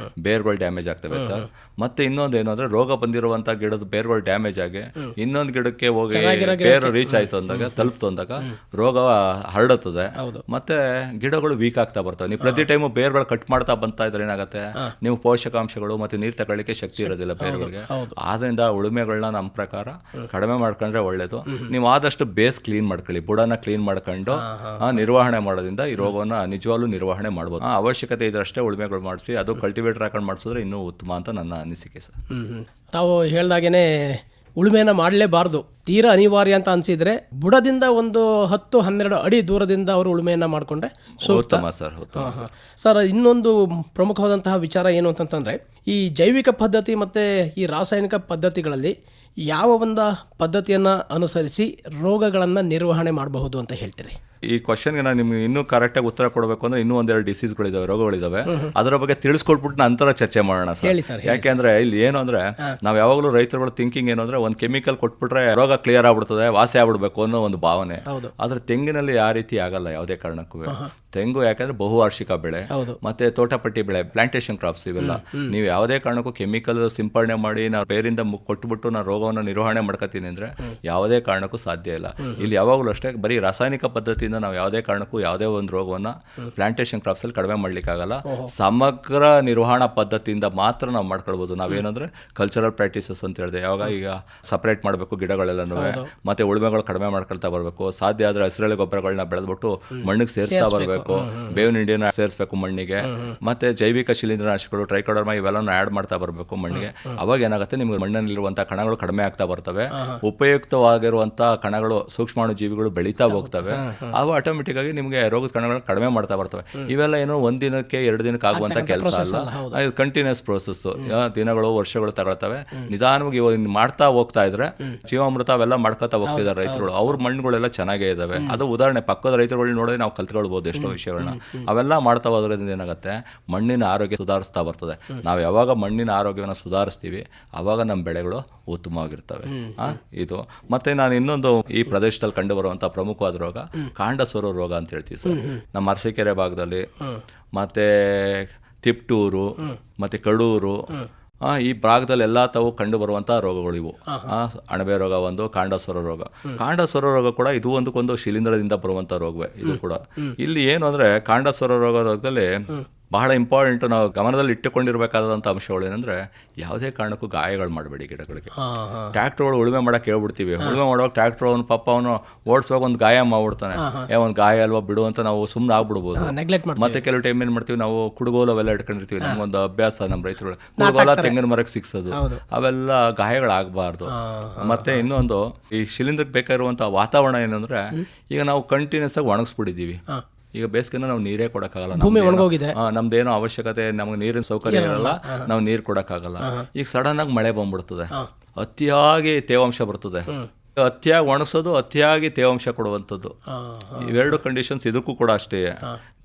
ಬೇರ್ಗಳು ಡ್ಯಾಮೇಜ್ ಆಗ್ತವೆ ಸರ್. ಮತ್ತೆ ಇನ್ನೊಂದು ಏನು ಅಂದ್ರೆ ರೋಗ ಬಂದಿರುವಂತ ಗಿಡದ ಬೇರ್ಗಳು ಡ್ಯಾಮೇಜ್ ಆಗಿ ಇನ್ನೊಂದು ಗಿಡಕ್ಕೆ ಹೋಗಿ ಬೇರು ರೀಚ್ ಆಯ್ತು ಅಂದಾಗ ತಲುಪ್ತು ಅಂದಾಗ ರೋಗ ಹರಡುತ್ತದೆ. ಮತ್ತೆ ಗಿಡಗಳು ವೀಕ್ ಆಗ್ತಾ ಬರ್ತವೆ. ನೀವು ಪ್ರತಿ ಟೈಮು ಬೇರ್ಗಳು ಕಟ್ ಮಾಡ್ತಾ ಬಂತಾ ಇದ್ರೆ ಏನಾಗುತ್ತೆ, ನೀವು ಪೋಷಕಾಂಶಗಳು ಮತ್ತೆ ನೀರು ತಗೊಳ್ಳಿಕ್ಕೆ ಶಕ್ತಿ ಇರೋದಿಲ್ಲ ಬೇರುಗಳಿಗೆ. ಆದ್ರಿಂದ ಉಳುಮೆಗಳನ್ನ ನಮ್ಮ ಪ್ರಕಾರ ಕಡಿಮೆ ಮಾಡ್ಕೊಂಡ್ರೆ ಒಳ್ಳೇದು. ನೀವು ಆದಷ್ಟು ಬೇಸ್ ಕ್ಲೀನ್ ಮಾಡ್ಕೊಳ್ಳಿ, ಬುಡನ ಕ್ಲೀನ್ ಮಾಡ್ಕೊಂಡು ನಿರ್ವಹಣೆ ಮಾಡೋದ್ರಿಂದ ಈ ರೋಗವನ್ನ ನಿಜವಾಗ್ಲೂ ನಿರ್ವಹಣೆ ಮಾಡ್ಬೋದು. ಅವಶ್ಯಕತೆ ಇದ್ರಷ್ಟೇ ಉಳುಮೆಗಳು ಮಾಡಿಸಿ, ಅದು ಕಲ್ಟಿವೇಟರ್ ಹಾಕೊಂಡು ಮಾಡಿಸಿದ್ರೆ ಇನ್ನೂ ಉತ್ತಮ ಅಂತ ನನ್ನ ಅನಿಸಿಕೆ ಸರ್. ತಾವು ಹೇಳ್ದಾಗೇನೆ ಉಳುಮೆನ ಮಾಡಲೇಬಾರ್ದು, ತೀರಾ ಅನಿವಾರ್ಯ ಅಂತ ಅನ್ಸಿದ್ರೆ ಬುಡದಿಂದ ಒಂದು 10-12 ಅಡಿ ದೂರದಿಂದ ಅವರು ಉಳುಮೆಯನ್ನ ಮಾಡಿಕೊಂಡ್ರೆ ಉತ್ತಮ ಸರ್. ಸರ್, ಇನ್ನೊಂದು ಪ್ರಮುಖವಾದಂತಹ ವಿಚಾರ ಏನು ಅಂತಂತಂದ್ರೆ, ಈ ಜೈವಿಕ ಪದ್ಧತಿ ಮತ್ತೆ ಈ ರಾಸಾಯನಿಕ ಪದ್ಧತಿಗಳಲ್ಲಿ ಯಾವ ಒಂದು ಪದ್ಧತಿಯನ್ನ ಅನುಸರಿಸಿ ರೋಗಗಳನ್ನ ನಿರ್ವಹಣೆ ಮಾಡಬಹುದು ಅಂತ ಹೇಳ್ತೀರಿ? ಈ ಕ್ವಶನ್ಗೆ ನಾನು ನಿಮ್ಗೆ ಇನ್ನೂ ಕರೆಕ್ಟಾಗಿ ಉತ್ತರ ಕೊಡಬೇಕು ಅಂದ್ರೆ ಇನ್ನೂ ಒಂದೆರಡು ಡಿಸೀಸ್ಗಳಿದಾವೆ, ರೋಗಗಳಿದಾವೆ. ಅದರ ಬಗ್ಗೆ ತಿಳಿಸ್ಕೊಟ್ಬಿಟ್ಟು ನಂತರ ಚರ್ಚೆ ಮಾಡೋಣ ಸರ್. ಯಾಕೆಂದ್ರೆ ಇಲ್ಲಿ ಏನು ಅಂದ್ರೆ, ನಾವು ಯಾವಾಗಲೂ ರೈತರುಗಳ ಥಿಂಕಿಂಗ್ ಏನು ಅಂದ್ರೆ, ಒಂದು ಕೆಮಿಕಲ್ ಕೊಟ್ಬಿಟ್ರೆ ರೋಗ ಕ್ಲಿಯರ್ ಆಗ್ಬಿಡ್ತದೆ, ವಾಸಿ ಆಗ್ಬಿಡ್ಬೇಕು ಅನ್ನೋ ಒಂದು ಭಾವನೆ. ಆದ್ರೆ ತೆಂಗಿನಲ್ಲಿ ಆ ರೀತಿ ಆಗಲ್ಲ ಯಾವುದೇ ಕಾರಣಕ್ಕೂ. ತೆಂಗು ಯಾಕಂದ್ರೆ ಬಹುವಾರ್ಷಿಕ ಬೆಳೆ, ಮತ್ತೆ ತೋಟಪಟ್ಟಿ ಬೆಳೆ, ಪ್ಲಾಂಟೇಶನ್ ಕ್ರಾಪ್ಸ್, ಇವೆಲ್ಲ ನೀವು ಯಾವುದೇ ಕಾರಣಕ್ಕೂ ಕೆಮಿಕಲ್ ಸಿಂಪಡಣೆ ಮಾಡಿ ನಾವು ಬೇರಿಂದ ಕೊಟ್ಬಿಟ್ಟು ನಾವು ರೋಗವನ್ನು ನಿರ್ವಹಣೆ ಮಾಡ್ಕೋತೀನಿ ಅಂದ್ರೆ ಯಾವುದೇ ಕಾರಣಕ್ಕೂ ಸಾಧ್ಯ ಇಲ್ಲ. ಇಲ್ಲಿ ಯಾವಾಗಲೂ ಅಷ್ಟೇ ಬರೀ ರಾಸಾಯನಿಕ ಪದ್ಧತಿಯಿಂದ ನಾವು ಯಾವುದೇ ಕಾರಣಕ್ಕೂ ಯಾವುದೇ ಒಂದು ರೋಗವನ್ನ ಪ್ಲಾಂಟೇಶನ್ ಕ್ರಾಪ್ಸ್ ಅಲ್ಲಿ ಕಡಿಮೆ ಮಾಡ್ಲಿಕ್ಕಾಗಲ್ಲ. ಸಮಗ್ರ ನಿರ್ವಹಣಾ ಪದ್ಧತಿಯಿಂದ ಮಾತ್ರ ನಾವು ಮಾಡ್ಕೊಳ್ಬಹುದು. ನಾವೇನಂದ್ರೆ ಕಲ್ಚರಲ್ ಪ್ರಾಕ್ಟೀಸಸ್ ಅಂತ ಹೇಳಿದೆ, ಯಾವಾಗ ಈಗ ಸಪರೇಟ್ ಮಾಡಬೇಕು ಗಿಡಗಳೆಲ್ಲನೂ, ಮತ್ತೆ ಉಳುಮೆಗಳು ಕಡಿಮೆ ಮಾಡ್ಕೊಳ್ತಾ ಬರಬೇಕು. ಸಾಧ್ಯ ಆದ್ರೆ ಹಸಿರೆಳೆ ಗೊಬ್ಬರಗಳನ್ನ ಬೆಳೆದ್ಬಿಟ್ಟು ಮಣ್ಣಿಗೆ ಸೇರಿಸ್ತಾ ಬರಬೇಕು, ಬೇವಿನ ಹಿಂಡಿನ ಸೇರಿಸಬೇಕು ಮಣ್ಣಿಗೆ, ಮತ್ತೆ ಜೈವಿಕ ಶಿಲೀಂಧ್ರನಾಶಕಗಳು, ಟ್ರೈಕೋಡರ್ಮಾ ಇವೆಲ್ಲನೂ ಆಡ್ ಮಾಡ್ತಾ ಬರಬೇಕು ಮಣ್ಣಿಗೆ. ಅವಾಗ ಏನಾಗುತ್ತೆ, ನಿಮ್ಗೆ ಮಣ್ಣಲ್ಲಿರುವಂತಹ ಕಣಗಳು ಕಡಿಮೆ ಆಗ್ತಾ ಬರ್ತವೆ, ಉಪಯುಕ್ತವಾಗಿರುವಂತಹ ಕಣಗಳು, ಸೂಕ್ಷ್ಮಾಣು ಜೀವಿಗಳು ಬೆಳೀತಾ ಹೋಗ್ತವೆ. ಅವು ಆಟೋಮೆಟಿಕ್ ಆಗಿ ನಿಮಗೆ ರೋಗದ ಕಣಗಳು ಕಡಿಮೆ ಮಾಡ್ತಾ ಬರ್ತವೆ. ಇವೆಲ್ಲ ಏನು ಒಂದ್ ದಿನಕ್ಕೆ 2 ದಿನಕ್ಕೆ ಆಗುವಂತ ಕೆಲಸ ಅಲ್ಲ, ಇದು ಕಂಟಿನ್ಯೂಸ್ ಪ್ರೋಸೆಸ್. ದಿನಗಳು ವರ್ಷಗಳು ತಗೊಳ್ತವೆ. ನಿಧಾನವಾಗಿ ಇವಾಗ ಮಾಡ್ತಾ ಹೋಗ್ತಾ ಇದ್ರೆ ಜೀವಾಮೃತ ಅವೆಲ್ಲ ಮಾಡ್ಕೊತಾ ಹೋಗ್ತಿದ್ದಾರೆ ರೈತರುಗಳು. ಅವ್ರ ಮಣ್ಣುಗಳೆಲ್ಲ ಚೆನ್ನಾಗೇ ಇದಾವೆ. ಅದು ಉದಾಹರಣೆ ಪಕ್ಕದ ರೈತರುಗಳು ನೋಡಿದ್ರೆ ನಾವು ಕಲ್ತ್ಕೊಳ್ಬಹುದು ಎಷ್ಟೋ ವಿಷಯಗಳನ್ನ. ಅವೆಲ್ಲ ಮಾಡ್ತಾ ಹೋದ್ರಿಂದ ಏನಾಗುತ್ತೆ, ಮಣ್ಣಿನ ಆರೋಗ್ಯ ಸುಧಾರಿಸ್ತಾ ಬರ್ತದೆ. ನಾವು ಯಾವಾಗ ಮಣ್ಣಿನ ಆರೋಗ್ಯವನ್ನು ಸುಧಾರಿಸ್ತೀವಿ ಅವಾಗ ನಮ್ಮ ಬೆಳೆಗಳು ಉತ್ತಮವಾಗಿರ್ತವೆ. ಇದು ಮತ್ತೆ ನಾನು ಇನ್ನೊಂದು ಈ ಪ್ರದೇಶದಲ್ಲಿ ಕಂಡು ಬರುವಂತ ಪ್ರಮುಖವಾದ ರೋಗ ಕಾಂಡ ಸೊರೋ ರೋಗ ಅಂತ ಹೇಳ್ತೀವಿ ಸರ್. ನಮ್ಮ ಅರಸೀಕೆರೆ ಭಾಗದಲ್ಲಿ, ಮತ್ತೆ ತಿಪ್ಟೂರು, ಮತ್ತೆ ಕಡೂರು, ಈ ಭಾಗದಲ್ಲಿ ಎಲ್ಲ ತಾವು ಕಂಡು ಬರುವಂತಹ ರೋಗಗಳು ಇವು. ಅಣಬೆ ರೋಗ ಒಂದು, ಕಾಂಡ ಸೊರ ರೋಗ. ಕಾಂಡ ಸೊರ ರೋಗ ಕೂಡ ಇದು ಒಂದಕ್ಕೊಂದು ಶಿಲೀಂಧ್ರದಿಂದ ಬರುವಂತ ರೋಗವೇ ಇದು ಕೂಡ. ಇಲ್ಲಿ ಏನು ಅಂದ್ರೆ, ಕಾಂಡ ಸೊರ ರೋಗದಲ್ಲಿ ಬಹಳ ಇಂಪಾರ್ಟೆಂಟ್ ನಾವು ಗಮನದಲ್ಲಿ ಇಟ್ಟುಕೊಂಡಿರ್ಬೇಕಾದಂಥ ಅಂಶಗಳು ಏನಂದ್ರೆ, ಯಾವುದೇ ಕಾರಣಕ್ಕೂ ಗಾಯಗಳು ಮಾಡಬೇಡಿ ಗಿಡಗಳಿಗೆ. ಟ್ರ್ಯಾಕ್ಟರ್ಗಳು ಉಳುಮೆ ಮಾಡಕ್ಕೆ ಹೇಳ್ಬಿಡ್ತೀವಿ, ಉಳುಮೆ ಮಾಡುವಾಗ ಟ್ರ್ಯಾಕ್ಟರ್ ಅವನು ಪಾಪ ಅವನು ಓಡಿಸುವಾಗ ಒಂದು ಗಾಯ ಮಾಡ್ಬಿಡ್ತಾನೆ, ಒಂದು ಗಾಯ ಅಲ್ವಾ ಬಿಡು ಅಂತ ನಾವು ಸುಮ್ಮನೆ ಆಗ್ಬಿಡ್ಬೋದು. ಮತ್ತೆ ಕೆಲವು ಟೈಮ್ ಏನ್ ಮಾಡ್ತೀವಿ ನಾವು, ಕುಡುಗೋಲು ಅವೆಲ್ಲ ಇಟ್ಕೊಂಡಿರ್ತೀವಿ. ನಮ್ಗೊಂದು ಅಭ್ಯಾಸ ನಮ್ಮ ರೈತರು, ಕುಡುಗೋಲ ತೆಂಗಿನ ಮರಕ್ಕೆ ಸಿಕ್ಸೋದು, ಅವೆಲ್ಲ ಗಾಯಗಳಾಗಬಾರ್ದು. ಮತ್ತೆ ಇನ್ನೊಂದು, ಈ ಶಿಲೀಂಧ್ರಕ್ಕೆ ಬೇಕಾಗಿರುವಂತಹ ವಾತಾವರಣ ಏನಂದ್ರೆ, ಈಗ ನಾವು ಕಂಟಿನ್ಯೂಸ್ ಆಗಿ ಒಣಗಿಸ್ಬಿಟ್ಟಿದ್ದೀವಿ. ಈಗ ಬೇಸಿಗೆನ ನಾವು ನೀರೇ ಕೊಡಕ್ಕಾಗಲ್ಲ, ನಮ್ದೇನೋ ಅವಶ್ಯಕತೆ, ನಮ್ಗೆ ನೀರಿನ ಸೌಕರ್ಯ ಇರಲ್ಲ, ನಾವು ನೀರು ಕೊಡಕ್ಕಾಗಲ್ಲ. ಈಗ ಸಡನ್ ಆಗಿ ಮಳೆ ಬಂದ್ಬಿಡ್ತದೆ, ಅತಿಯಾಗಿ ತೇವಾಂಶ ಬರ್ತದೆ. ಅತಿಯಾಗಿ ಒಣಗಿಸೋದು, ಅತಿಯಾಗಿ ತೇವಾಂಶ ಕೊಡುವಂಥದ್ದು, ಇವೆರಡು ಕಂಡೀಷನ್ಸ್ ಇದಕ್ಕೂ ಕೂಡ ಅಷ್ಟೇ.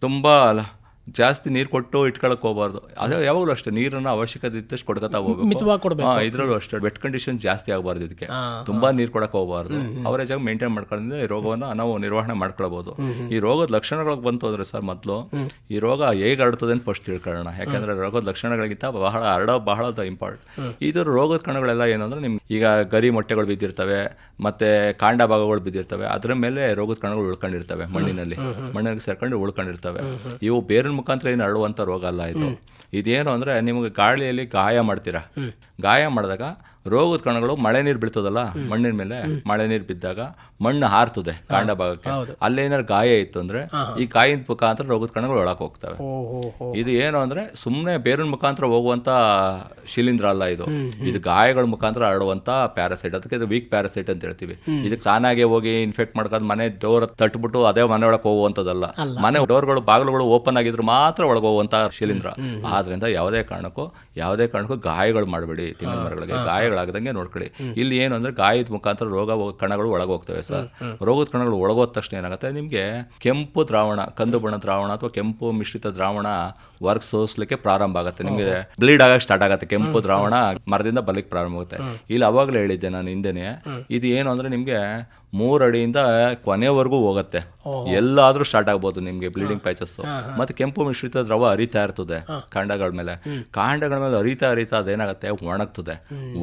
ತುಂಬಾ ಜಾಸ್ತಿ ನೀರು ಕೊಟ್ಟು ಇಟ್ಕೊಳಕ್ ಹೋಗಬಾರ್ದು. ಅದೇ ಯಾವಾಗಲೂ ಅಷ್ಟೇ ನೀರನ್ನ ಅವಶ್ಯಕತೆ ಇದ್ದಷ್ಟು ಕೊಡ್ಕೊತಾ ಹೋಗ್ಬೇಕು. ಇದ್ರಲ್ಲೂ ಅಷ್ಟೇ ವೆಟ್ ಕಂಡೀಷನ್ಸ್ ಜಾಸ್ತಿ ಆಗಬಾರ್ದು, ಇದಕ್ಕೆ ತುಂಬಾ ನೀರು ಕೊಡಕ್ ಹೋಗಬಾರ್ದು. ಅವರೇಜ್ ಆಗಿ ಮೇಂಟೈನ್ ಮಾಡ್ಕೊಳ್ಳೋದ್ರಿಂದ ಈ ರೋಗವನ್ನ ನಾವು ನಿರ್ವಹಣೆ ಮಾಡ್ಕೊಳ್ಬಹುದು. ಈ ರೋಗದ ಲಕ್ಷಣಗಳಿಗೆ ಬಂತು ಅಂದ್ರೆ ಸರ್, ಮೊದಲು ಈ ರೋಗ ಹೇಗೆ ಹರಡ್ತದೆ ಅಂತ ಫಸ್ಟ್ ತಿಳ್ಕೊಳ್ಳೋಣ. ಯಾಕಂದ್ರೆ ರೋಗದ ಲಕ್ಷಣಗಳಿಗಿಂತ ಬಹಳ ಇಂಪಾರ್ಟೆಂಟ್. ಇದ್ರ ರೋಗದ ಕಣಗಳೆಲ್ಲ ಏನಂದ್ರೆ, ನಿಮ್ಗೆ ಈಗ ಗರಿ ಮೊಟ್ಟೆಗಳು ಬಿದ್ದಿರ್ತವೆ, ಮತ್ತೆ ಕಾಂಡ ಭಾಗಗಳು ಬಿದ್ದಿರ್ತವೆ, ಅದ್ರ ಮೇಲೆ ರೋಗದ ಕಣಗಳು ಉಳ್ಕೊಂಡಿರ್ತವೆ, ಮಣ್ಣಿಗೆ ಸೇರ್ಕೊಂಡು ಉಳ್ಕೊಂಡಿರ್ತವೆ. ಇವು ಬೇರೆ ಮುಖಾಂತರ ಏನು ಹರಡುವಂತ ರೋಗ ಅಲ್ಲ ಇದು. ಇದೇನು ಅಂದ್ರೆ, ನಿಮಗೆ ಗಾಳಿಯಲ್ಲಿ ಗಾಯ ಮಾಡ್ತೀರಾ, ಗಾಯ ಮಾಡಿದಾಗ ರೋಗದ ಕಣಗಳು, ಮಳೆ ನೀರು ಬೀಳ್ತದಲ್ಲ ಮಣ್ಣಿನ ಮೇಲೆ, ಮಳೆ ನೀರು ಬಿದ್ದಾಗ ಮಣ್ಣು ಹಾರ್ತದೆ ಕಾಂಡ ಭಾಗಕ್ಕೆ. ಅಲ್ಲೇನಾದ್ರು ಗಾಯ ಇತ್ತು ಅಂದ್ರೆ ಈ ಗಾಯದ ಮುಖಾಂತರ ರೋಗದ ಕಣಗಳು ಒಳಕ್ ಹೋಗ್ತವೆ. ಇದು ಏನು ಅಂದ್ರೆ, ಸುಮ್ಮನೆ ಬೇರಿನ ಮುಖಾಂತರ ಹೋಗುವಂತ ಶಿಲೀಂಧ್ರ ಅಲ್ಲ ಇದು. ಇದು ಗಾಯಗಳ ಮುಖಾಂತರ ಹರಡುವಂತ ಪ್ಯಾರಾಸೈಟ್. ಅದಕ್ಕೆ ಇದು ವೀಕ್ ಪ್ಯಾರಾಸೈಟ್ ಅಂತ ಹೇಳ್ತೀವಿ. ಇದಕ್ಕೆ ತಾನಾಗೆ ಹೋಗಿ ಇನ್ಫೆಕ್ಟ್ ಮಾಡ್ಕೊಂಡು ಮನೆ ಡೋರ್ ತಟ್ಬಿಟ್ಟು ಅದೇ ಮನೆ ಒಳಗೆ ಹೋಗುವಂತದಲ್ಲ. ಮನೆ ಡೋರ್ಗಳು, ಬಾಗಿಲುಗಳು ಓಪನ್ ಆಗಿದ್ರು ಮಾತ್ರ ಒಳಗೆ ಹೋಗುವಂತ ಶಿಲೀಂಧ್ರ. ಆದ್ರಿಂದ ಯಾವುದೇ ಕಾರಣಕ್ಕೂ ಗಾಯಗಳು ಮಾಡಬೇಡಿ ತೆಂಗಿನ ಮರಗಳಿಗೆ. ಗಾಯಗಳು ಕಾಯಿಲೆಗಳಾಗದಂಗೆ ನೋಡ್ಕೊಳ್ಳಿ. ಇಲ್ಲಿ ಏನು ಅಂದರೆ ಗಾಯದ ಮುಖಾಂತರ ಕಣಗಳು ಒಳಗೆ ಹೋಗ್ತವೆ ಸರ್. ರೋಗದ ಕಣಗಳು ಒಳಗೋದ ತಕ್ಷಣ ಏನಾಗುತ್ತೆ, ನಿಮಗೆ ಕೆಂಪು ದ್ರಾವಣ, ಕಂದು ಬಣ್ಣ ದ್ರಾವಣ ಅಥವಾ ಕೆಂಪು ಮಿಶ್ರಿತ ದ್ರಾವಣ ವರ್ಕ್ ಸೋಸ್ಲಿಕ್ಕೆ ಪ್ರಾರಂಭ ಆಗುತ್ತೆ. ನಿಮಗೆ ಬ್ಲೀಡ್ ಆಗಕ್ಕೆ ಸ್ಟಾರ್ಟ್ ಆಗುತ್ತೆ. ಕೆಂಪು ದ್ರಾವಣ ಮರದಿಂದ ಬಲಿಕ್ಕೆ ಪ್ರಾರಂಭ ಆಗುತ್ತೆ. ಇಲ್ಲಿ ಅವಾಗಲೇ ಹೇಳಿದ್ದೆ ನಾನು ಹಿಂದೆನೆ, ಇದು ಏನು ಅಂದರೆ ನಿಮಗೆ 3 ಅಡಿಯಿಂದ ಕೊನೆವರೆಗೂ ಹೋಗುತ್ತೆ. ಎಲ್ಲಾದ್ರೂ ಸ್ಟಾರ್ಟ್ ಆಗ್ಬೋದು ನಿಮಗೆ ಬ್ಲೀಡಿಂಗ್ ಪ್ಯಾಚಸ್. ಮತ್ತೆ ಕೆಂಪು ಮಿಶ್ರಿತ ದ್ರವ ಹರಿತಾ ಇರ್ತದೆ ಕಾಂಡಗಳ ಮೇಲೆ ಹರಿತಾ ಅದೇನಾಗುತ್ತೆ, ಒಣಗ್ತದೆ.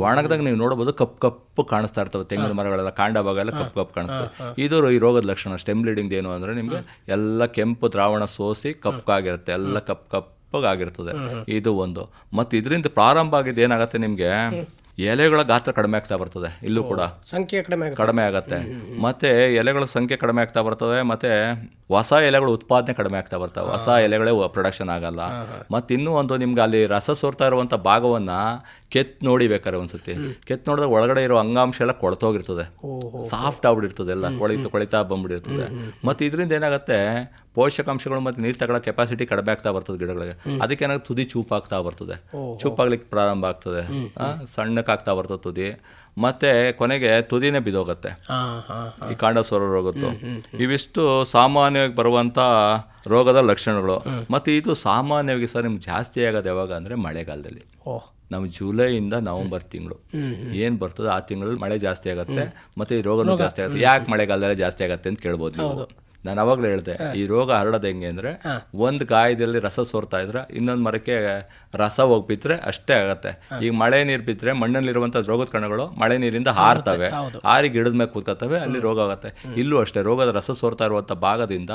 ಒಣಗದಾಗ ನೀವು ನೋಡಬಹುದು ಕಪ್ಪು ಕಾಣಿಸ್ತಾ ಇರ್ತವೆ. ತೆಂಗಿನ ಮರಗಳೆಲ್ಲ ಕಾಂಡ ಭಾಗ ಎಲ್ಲ ಕಪ್ಪು ಕಾಣಿಸ್ತದೆ. ಇದು ಈ ರೋಗದ ಲಕ್ಷಣ. ಸ್ಟೆಮ್ ಬ್ಲೀಡಿಂಗ್ ಏನು ಅಂದ್ರೆ ನಿಮ್ಗೆ ಎಲ್ಲ ಕೆಂಪು ದ್ರಾವಣ ಸೋಸಿ ಕಪ್ಪಾಗಿರುತ್ತೆ, ಎಲ್ಲ ಕಪ್ಪಾಗಿರ್ತದೆ. ಇದು ಒಂದು. ಮತ್ತೆ ಇದರಿಂದ ಪ್ರಾರಂಭ ಆಗಿದ್ದು ಏನಾಗುತ್ತೆ, ನಿಮ್ಗೆ ಎಲೆಗಳ ಗಾತ್ರ ಕಡಿಮೆ ಆಗ್ತಾ ಬರ್ತದೆ. ಇಲ್ಲೂ ಕೂಡ ಸಂಖ್ಯೆ ಕಡಿಮೆ ಆಗತ್ತೆ. ಮತ್ತೆ ಎಲೆಗಳ ಸಂಖ್ಯೆ ಕಡಿಮೆ ಆಗ್ತಾ ಬರ್ತದೆ. ಮತ್ತೆ ಹೊಸ ಎಲೆಗಳ ಉತ್ಪಾದನೆ ಕಡಿಮೆ ಆಗ್ತಾ ಬರ್ತವೆ. ಹೊಸ ಎಲೆಗಳೇ ಪ್ರೊಡಕ್ಷನ್ ಆಗಲ್ಲ. ಮತ್ತೆ ಇನ್ನೂ ಒಂದು, ನಿಮ್ಗೆ ಅಲ್ಲಿ ರಸ ಸೋರ್ತಾ ಇರುವಂತ ಭಾಗವನ್ನ ನೋಡಿ ಬೇಕಾದ್ರೆ ಒಂದ್ಸತಿ ನೋಡಿದಾಗ ಒಳಗಡೆ ಇರೋ ಅಂಗಾಂಶ ಎಲ್ಲ ಕೊಳ್ತೋಗಿರ್ತದೆ, ಸಾಫ್ಟ್ ಆಗ್ಬಿಟ್ಟಿರ್ತದೆ, ಎಲ್ಲ ಕೊಳಿತಾ ಬಂದ್ಬಿಟ್ಟಿರ್ತದೆ. ಮತ್ತೆ ಇದರಿಂದ ಏನಾಗುತ್ತೆ, ಪೋಷಕಾಂಶಗಳು ಮತ್ತೆ ನೀರು ತಗೊಳ್ಳೋ ಕೆಪಾಸಿಟಿ ಕಡಿಮೆ ಆಗ್ತಾ ಬರ್ತದೆ ಗಿಡಗಳಿಗೆ. ಅದಕ್ಕೆ ಏನಾಗುತ್ತೆ, ತುದಿ ಚೂಪಾಗ್ತಾ ಬರ್ತದೆ, ಚೂಪಾಗ್ಲಿಕ್ಕೆ ಪ್ರಾರಂಭ ಆಗ್ತದೆ, ಸಣ್ಣಕ್ಕಾಗ್ತಾ ಬರ್ತದೆ ತುದಿ. ಮತ್ತೆ ಕೊನೆಗೆ ತುದಿನೇ ಬಿದ್ದೋಗುತ್ತೆ ಈ ಕಾಂಡ ಸೊರ ರೋಗದ್ದು. ಇವಿಷ್ಟು ಸಾಮಾನ್ಯವಾಗಿ ಬರುವಂತ ರೋಗದ ಲಕ್ಷಣಗಳು. ಮತ್ತೆ ಇದು ಸಾಮಾನ್ಯವಾಗಿ ಸರ್ ನಿಮ್ಗೆ ಜಾಸ್ತಿ ಆಗೋದು ಯಾವಾಗ ಅಂದ್ರೆ ಮಳೆಗಾಲದಲ್ಲಿ. ನಾವು ಜುಲೈಯಿಂದ ನವೆಂಬರ್ ತಿಂಗಳು ಏನ್ ಬರ್ತದೆ ಆ ತಿಂಗಳಲ್ಲಿ ಮಳೆ ಜಾಸ್ತಿ ಆಗುತ್ತೆ. ಮತ್ತೆ ಈ ರೋಗನೂ ಜಾಸ್ತಿ ಆಗುತ್ತೆ. ಯಾಕೆ ಮಳೆಗಾಲದಲ್ಲಿ ಜಾಸ್ತಿ ಆಗುತ್ತೆ ಅಂತ ಕೇಳ್ಬೋದು ನೀವು. ನಾನು ಅವಾಗಲೇ ಹೇಳಿದೆ, ಈ ರೋಗ ಹರಡೋದು ಹೆಂಗೆ ಅಂದರೆ, ಒಂದು ಗಾಯದಲ್ಲಿ ರಸ ಸೋರ್ತಾ ಇದ್ರೆ ಇನ್ನೊಂದು ಮರಕ್ಕೆ ರಸ ಹೋಗ್ಬಿಟ್ರೆ ಅಷ್ಟೇ ಆಗತ್ತೆ. ಈಗ ಮಳೆ ನೀರು ಬಿದ್ದರೆ ಮಣ್ಣಲ್ಲಿರುವಂಥ ರೋಗದ ಕಣಗಳು ಮಳೆ ನೀರಿಂದ ಹಾರ್ತವೆ, ಹಾರಿ ಗಿಡದ ಮೇಲೆ ಕೂತ್ಕೋತವೆ, ಅಲ್ಲಿ ರೋಗ ಆಗುತ್ತೆ. ಇಲ್ಲೂ ಅಷ್ಟೇ, ರೋಗದ ರಸ ಸೋರ್ತಾ ಇರುವಂಥ ಭಾಗದಿಂದ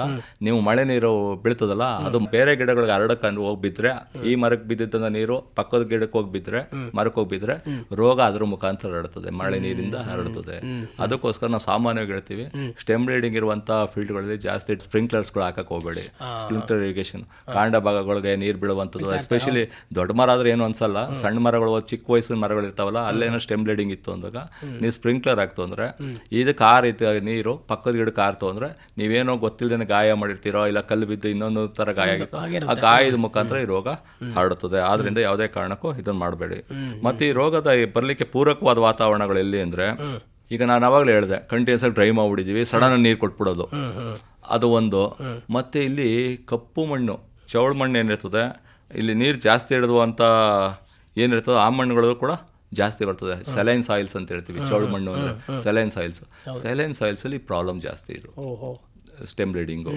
ನೀವು ಮಳೆ ನೀರು ಬೀಳ್ತದಲ್ಲ, ಅದು ಬೇರೆ ಗಿಡಗಳಿಗೆ ಹರಡಕ್ಕೆ ಹೋಗ್ಬಿದ್ರೆ, ಈ ಮರಕ್ಕೆ ಬಿದ್ದಿದ್ದ ನೀರು ಪಕ್ಕದ ಗಿಡಕ್ಕೆ ಹೋಗ್ಬಿದ್ರೆ, ಮರಕ್ಕೆ ಹೋಗ್ಬಿದ್ರೆ ರೋಗ ಅದ್ರ ಮುಖಾಂತರ ಹರಡ್ತದೆ, ಮಳೆ ನೀರಿಂದ ಹರಡ್ತದೆ. ಅದಕ್ಕೋಸ್ಕರ ನಾವು ಸಾಮಾನ್ಯವಾಗಿ ಹೇಳ್ತೀವಿ, ಸ್ಟೆಮ್ ಬ್ಲೀಡಿಂಗ್ ಇರುವಂಥ ಫೀಲ್ಡ್ಗಳಲ್ಲಿ ಜಾಸ್ತಿ ಸ್ಪ್ರಿಂಕ್ಲರ್ಸ್ಗಳು ಹಾಕಕ್ಕೆ ಹೋಗಬೇಡಿ. ಸ್ಪ್ರಿಂಕ್ಲರ್ ಇರಿಗೇಷನ್ ಕಾಂಡ ಭಾಗಗಳಿಗೆ ನೀರು ಬೀಳುವಂಥದ್ದು, ಎಸ್ಪೆಷಲಿ ದೊಡ್ಡ ಮರ ಆದ್ರೆ ಏನು ಅನ್ಸಲ್ಲ, ಸಣ್ಣ ಮರಗಳು, ಚಿಕ್ಕ ವಯಸ್ಸಿನ ಮರಗಳು ಇರ್ತಾವಲ್ಲ, ಅಲ್ಲೇನೋ ಸ್ಟೆಮ್ ಬ್ಲೀಡಿಂಗ್ ಇತ್ತು ಅಂದಾಗ ನೀವು ಸ್ಪ್ರಿಂಕ್ಲರ್ ಆಗ್ತು ಅಂದ್ರೆ, ಇದಕ್ಕೆ ಆರಿತ ನೀರು ಪಕ್ಕದ ಗಿಡಕ್ಕೆ ಆರ್ತು ಅಂದ್ರೆ ನೀವೇನೋ ಗೊತ್ತಿಲ್ಲದೇನೆ ಗಾಯ ಮಾಡಿರ್ತೀರೋ, ಇಲ್ಲ ಕಲ್ಲು ಬಿದ್ದು ಇನ್ನೊಂದು ತರ ಗಾಯ ಆಗಿತ್ತು, ಆ ಗಾಯದ ಮುಖಾಂತರ ಈ ರೋಗ ಹರಡುತ್ತದೆ. ಆದ್ರಿಂದ ಯಾವುದೇ ಕಾರಣಕ್ಕೂ ಇದನ್ನ ಮಾಡಬೇಡಿ. ಮತ್ತೆ ಈ ರೋಗದ ಬರ್ಲಿಕ್ಕೆ ಪೂರಕವಾದ ವಾತಾವರಣಗಳು ಎಲ್ಲಿ ಅಂದ್ರೆ, ಈಗ ನಾನು ಅವಾಗಲೇ ಹೇಳಿದೆ, ಕಂಟಿನ್ಯೂಸ್ ಆಗಿ ಡ್ರೈ ಮಾಡ್ಬಿಟ್ಟಿದ್ದೀವಿ, ಸಡನ್ ನೀರು ಕೊಟ್ಬಿಡೋದು, ಅದು ಒಂದು. ಮತ್ತೆ ಇಲ್ಲಿ ಕಪ್ಪು ಮಣ್ಣು, ಚೌಳು ಮಣ್ಣು ಏನಿರ್ತದೆ, ಇಲ್ಲಿ ನೀರು ಜಾಸ್ತಿ ಹಿಡಿದು ಅಂತ ಏನಿರ್ತದೆ ಆ ಮಣ್ಣುಗಳು ಕೂಡ ಜಾಸ್ತಿ ಬರ್ತದೆ. ಸೆಲೈನ್ ಸಾಯಿಲ್ಸ್ ಅಂತ ಹೇಳ್ತೀವಿ, ಚೌಳು ಮಣ್ಣು ಅಂದರೆ ಸೆಲೈನ್ ಸಾಯಿಲ್ಸ್ ಅಲ್ಲಿ ಪ್ರಾಬ್ಲಮ್ ಜಾಸ್ತಿ ಇದು ಸ್ಟೆಮ್ ಬ್ಲೀಡಿಂಗು.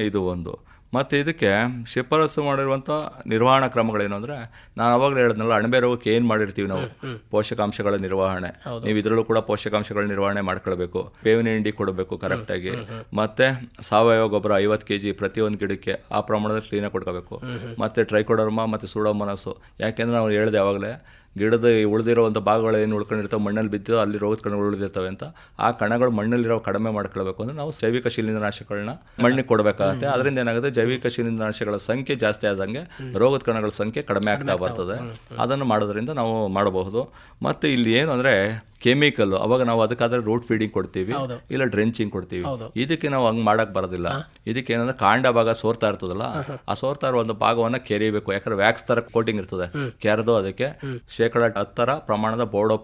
ಇದು ಒಂದು. ಮತ್ತು ಇದಕ್ಕೆ ಶಿಫಾರಸು ಮಾಡಿರುವಂಥ ನಿರ್ವಹಣಾ ಕ್ರಮಗಳೇನು ಅಂದರೆ, ನಾನು ಅವಾಗಲೇ ಹೇಳಿದ್ನಲ್ಲ, ಅಣಬೆ ರೋಗಕ್ಕೆ ಏನು ಮಾಡಿರ್ತೀವಿ ನಾವು, ಪೋಷಕಾಂಶಗಳ ನಿರ್ವಹಣೆ. ನೀವು ಇದರಲ್ಲೂ ಕೂಡ ಪೋಷಕಾಂಶಗಳ ನಿರ್ವಹಣೆ ಮಾಡ್ಕೊಳ್ಬೇಕು. ಬೇವಿನ ಹಿಂಡಿ ಕೊಡಬೇಕು ಕರೆಕ್ಟಾಗಿ. ಮತ್ತು ಸಾವಯವ ಗೊಬ್ಬರ 50 kg ಪ್ರತಿಯೊಂದು ಗಿಡಕ್ಕೆ ಆ ಪ್ರಮಾಣದಲ್ಲಿ ಕ್ಲೀನಾಗಿ ಕೊಡ್ಕೋಬೇಕು. ಮತ್ತು ಟ್ರೈಕೋಡರ್ಮಾ ಮತ್ತು ಸೂಡೋಮೋನಾಸು, ಯಾಕೆಂದರೆ ನಾವು ಹೇಳಿದೆ ಆವಾಗಲೇ, ಗಿಡದ ಉಳಿದಿರೋವಂಥ ಭಾಗಗಳು ಏನು ಉಳ್ಕೊಂಡಿರ್ತಾವೆ, ಮಣ್ಣಲ್ಲಿ ಬಿದ್ದು ಅಲ್ಲಿ ರೋಗದ ಕಣಗಳು ಉಳಿದಿರ್ತವೆ ಅಂತ, ಆ ಕಣಗಳು ಮಣ್ಣಲ್ಲಿರೋ ಕಡಿಮೆ ಮಾಡ್ಕೊಳ್ಬೇಕು ಅಂದರೆ ನಾವು ಜೈವಿಕ ಶಿಲೀಂಧ್ರನಾಶಕಗಳನ್ನ ಮಣ್ಣಿಗೆ ಕೊಡಬೇಕಾಗುತ್ತೆ. ಅದರಿಂದ ಏನಾಗುತ್ತೆ, ಜೈವಿಕ ಶಿಲೀಂಧ್ರನಾಶಕಗಳ ಸಂಖ್ಯೆ ಜಾಸ್ತಿ ಆದಂಗೆ ರೋಗದ ಕಣಗಳ ಸಂಖ್ಯೆ ಕಡಿಮೆ ಆಗ್ತಾ ಬರ್ತದೆ. ಅದನ್ನು ಮಾಡೋದ್ರಿಂದ ನಾವು ಮಾಡಬಹುದು. ಮತ್ತು ಇಲ್ಲಿ ಏನು ಅಂದರೆ ಕೆಮಿಕಲ್, ಅವಾಗ ನಾವು ಅದಕ್ಕಾದ್ರೆ ರೂಟ್ ಫೀಡಿಂಗ್ ಕೊಡ್ತೀವಿ, ಇಲ್ಲ ಡ್ರೆಂಚಿಂಗ್ ಕೊಡ್ತೀವಿ. ಇದಕ್ಕೆ ನಾವು ಹಂಗೆ ಮಾಡಕ್ ಬರೋದಿಲ್ಲ. ಇದಕ್ಕೆ ಏನಂದ್ರೆ ಕಾಂಡ ಭಾಗ ಸೋರ್ತಾ ಇರ್ತದಲ್ಲ, ಆ ಸೋರ್ತಾ ಇರೋ ಒಂದು ಭಾಗವನ್ನ ಕೆರಿಬೇಕು. ಯಾಕಂದ್ರೆ ವ್ಯಾಕ್ಸ್ ತರ ಕೋಟಿಂಗ್ ಇರ್ತದೆ, ಕೆರೆದು ಅದಕ್ಕೆ 10% ಪ್ರಮಾಣದ ಬೋರ್ಡೋ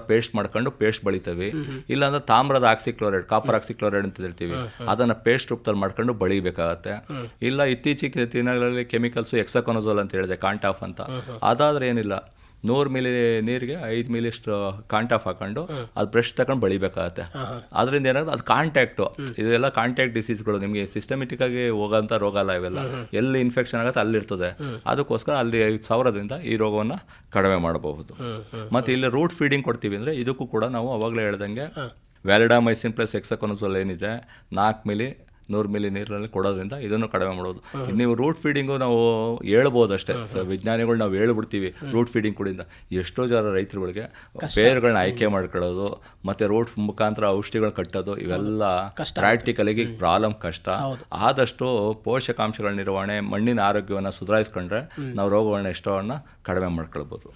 ಪೇಸ್ಟ್ ಮಾಡ್ಕೊಂಡು ಪೇಸ್ಟ್ ಬಳಿತೀವಿ. ಇಲ್ಲಾಂದ್ರೆ ತಾಮ್ರದ ಆಕ್ಸಿಕ್ಲೋರೈಡ್, ಕಾಪರ್ ಆಕ್ಸಿಕ್ಲೋರೈಡ್ ಅಂತ ಹೇಳ್ತೀವಿ, ಅದನ್ನ ಪೇಸ್ಟ್ ರೂಪದಲ್ಲಿ ಮಾಡ್ಕೊಂಡು ಬಳಿಬೇಕಾಗತ್ತೆ. ಇಲ್ಲ ಇತ್ತೀಚೆಗೆ ದಿನಗಳಲ್ಲಿ ಕೆಮಿಕಲ್ಸ್ ಎಕ್ಸಾಕೊನಜೋಲ್ ಅಂತ ಹೇಳಿದೆ, ಕಾಂಟಾಫ್ ಅಂತ. ಅದಾದ್ರೆ ಏನಿಲ್ಲ, 100 ಮಿಲಿ ನೀರಿಗೆ 5 ಮಿಲಿಯಷ್ಟು ಕಾಂಟಾಫ್ ಹಾಕೊಂಡು ಅದು ಬ್ರಷ್ ತಗೊಂಡು ಬಳಿಬೇಕಾಗತ್ತೆ. ಅದರಿಂದ ಏನಾಗುತ್ತೆ, ಅದು ಕಾಂಟ್ಯಾಕ್ಟು, ಇದೆಲ್ಲ ಕಾಂಟ್ಯಾಕ್ಟ್ ಡಿಸೀಸ್ಗಳು, ನಿಮಗೆ ಸಿಸ್ಟಮೆಟಿಕ್ ಆಗಿ ಹೋಗೋಂಥ ರೋಗ ಅಲ್ಲ ಇವೆಲ್ಲ. ಎಲ್ಲಿ ಇನ್ಫೆಕ್ಷನ್ ಆಗುತ್ತೆ ಅಲ್ಲಿರ್ತದೆ. ಅದಕ್ಕೋಸ್ಕರ ಅಲ್ಲಿ 5,000ದಿಂದ ಈ ರೋಗವನ್ನು ಕಡಿಮೆ ಮಾಡಬಹುದು. ಮತ್ತು ಇಲ್ಲಿ ರೂಟ್ ಫೀಡಿಂಗ್ ಕೊಡ್ತೀವಿ ಅಂದರೆ, ಇದಕ್ಕೂ ಕೂಡ ನಾವು ಅವಾಗಲೇ ಹೇಳ್ದಂಗೆ ವ್ಯಾಲಿಡಾಮೈಸಿನ್ ಪ್ಲಸ್ ಎಕ್ಸಾಕೊನಜೋಲ್ ಏನಿದೆ 4 ಮಿಲಿ 100 ಮಿಲಿ ನೀರಿನಲ್ಲಿ ಕೊಡೋದ್ರಿಂದ ಇದನ್ನು ಕಡಿಮೆ ಮಾಡೋದು. ನೀವು ರೂಟ್ ಫೀಡಿಂಗು ನಾವು ಹೇಳ್ಬೋದು ಅಷ್ಟೇ, ವಿಜ್ಞಾನಿಗಳು ನಾವು ಹೇಳ್ಬಿಡ್ತೀವಿ ರೂಟ್ ಫೀಡಿಂಗ್ ಕೊಡಿಂದ. ಎಷ್ಟೋ ಜನ ರೈತರುಗಳಿಗೆ ಬೇರುಗಳನ್ನ ಆಯ್ಕೆ ಮಾಡ್ಕೊಳ್ಳೋದು, ಮತ್ತೆ ರೂಟ್ ಮುಖಾಂತರ ಔಷಧಿಗಳು ಕಟ್ಟೋದು, ಇವೆಲ್ಲ ಪ್ರಾಕ್ಟಿಕಲಿಗೆ ಪ್ರಾಬ್ಲಮ್ ಕಷ್ಟ. ಆದಷ್ಟು ಪೋಷಕಾಂಶಗಳ ನಿರ್ವಹಣೆ, ಮಣ್ಣಿನ ಆರೋಗ್ಯವನ್ನು ಸುಧಾರಿಸ್ಕೊಂಡ್ರೆ ನಾವು ರೋಗಗಳನ್ನ ಎಷ್ಟೋನ್ನ ಕಡಿಮೆ ಮಾಡ್ಕೊಳ್ಬೋದು.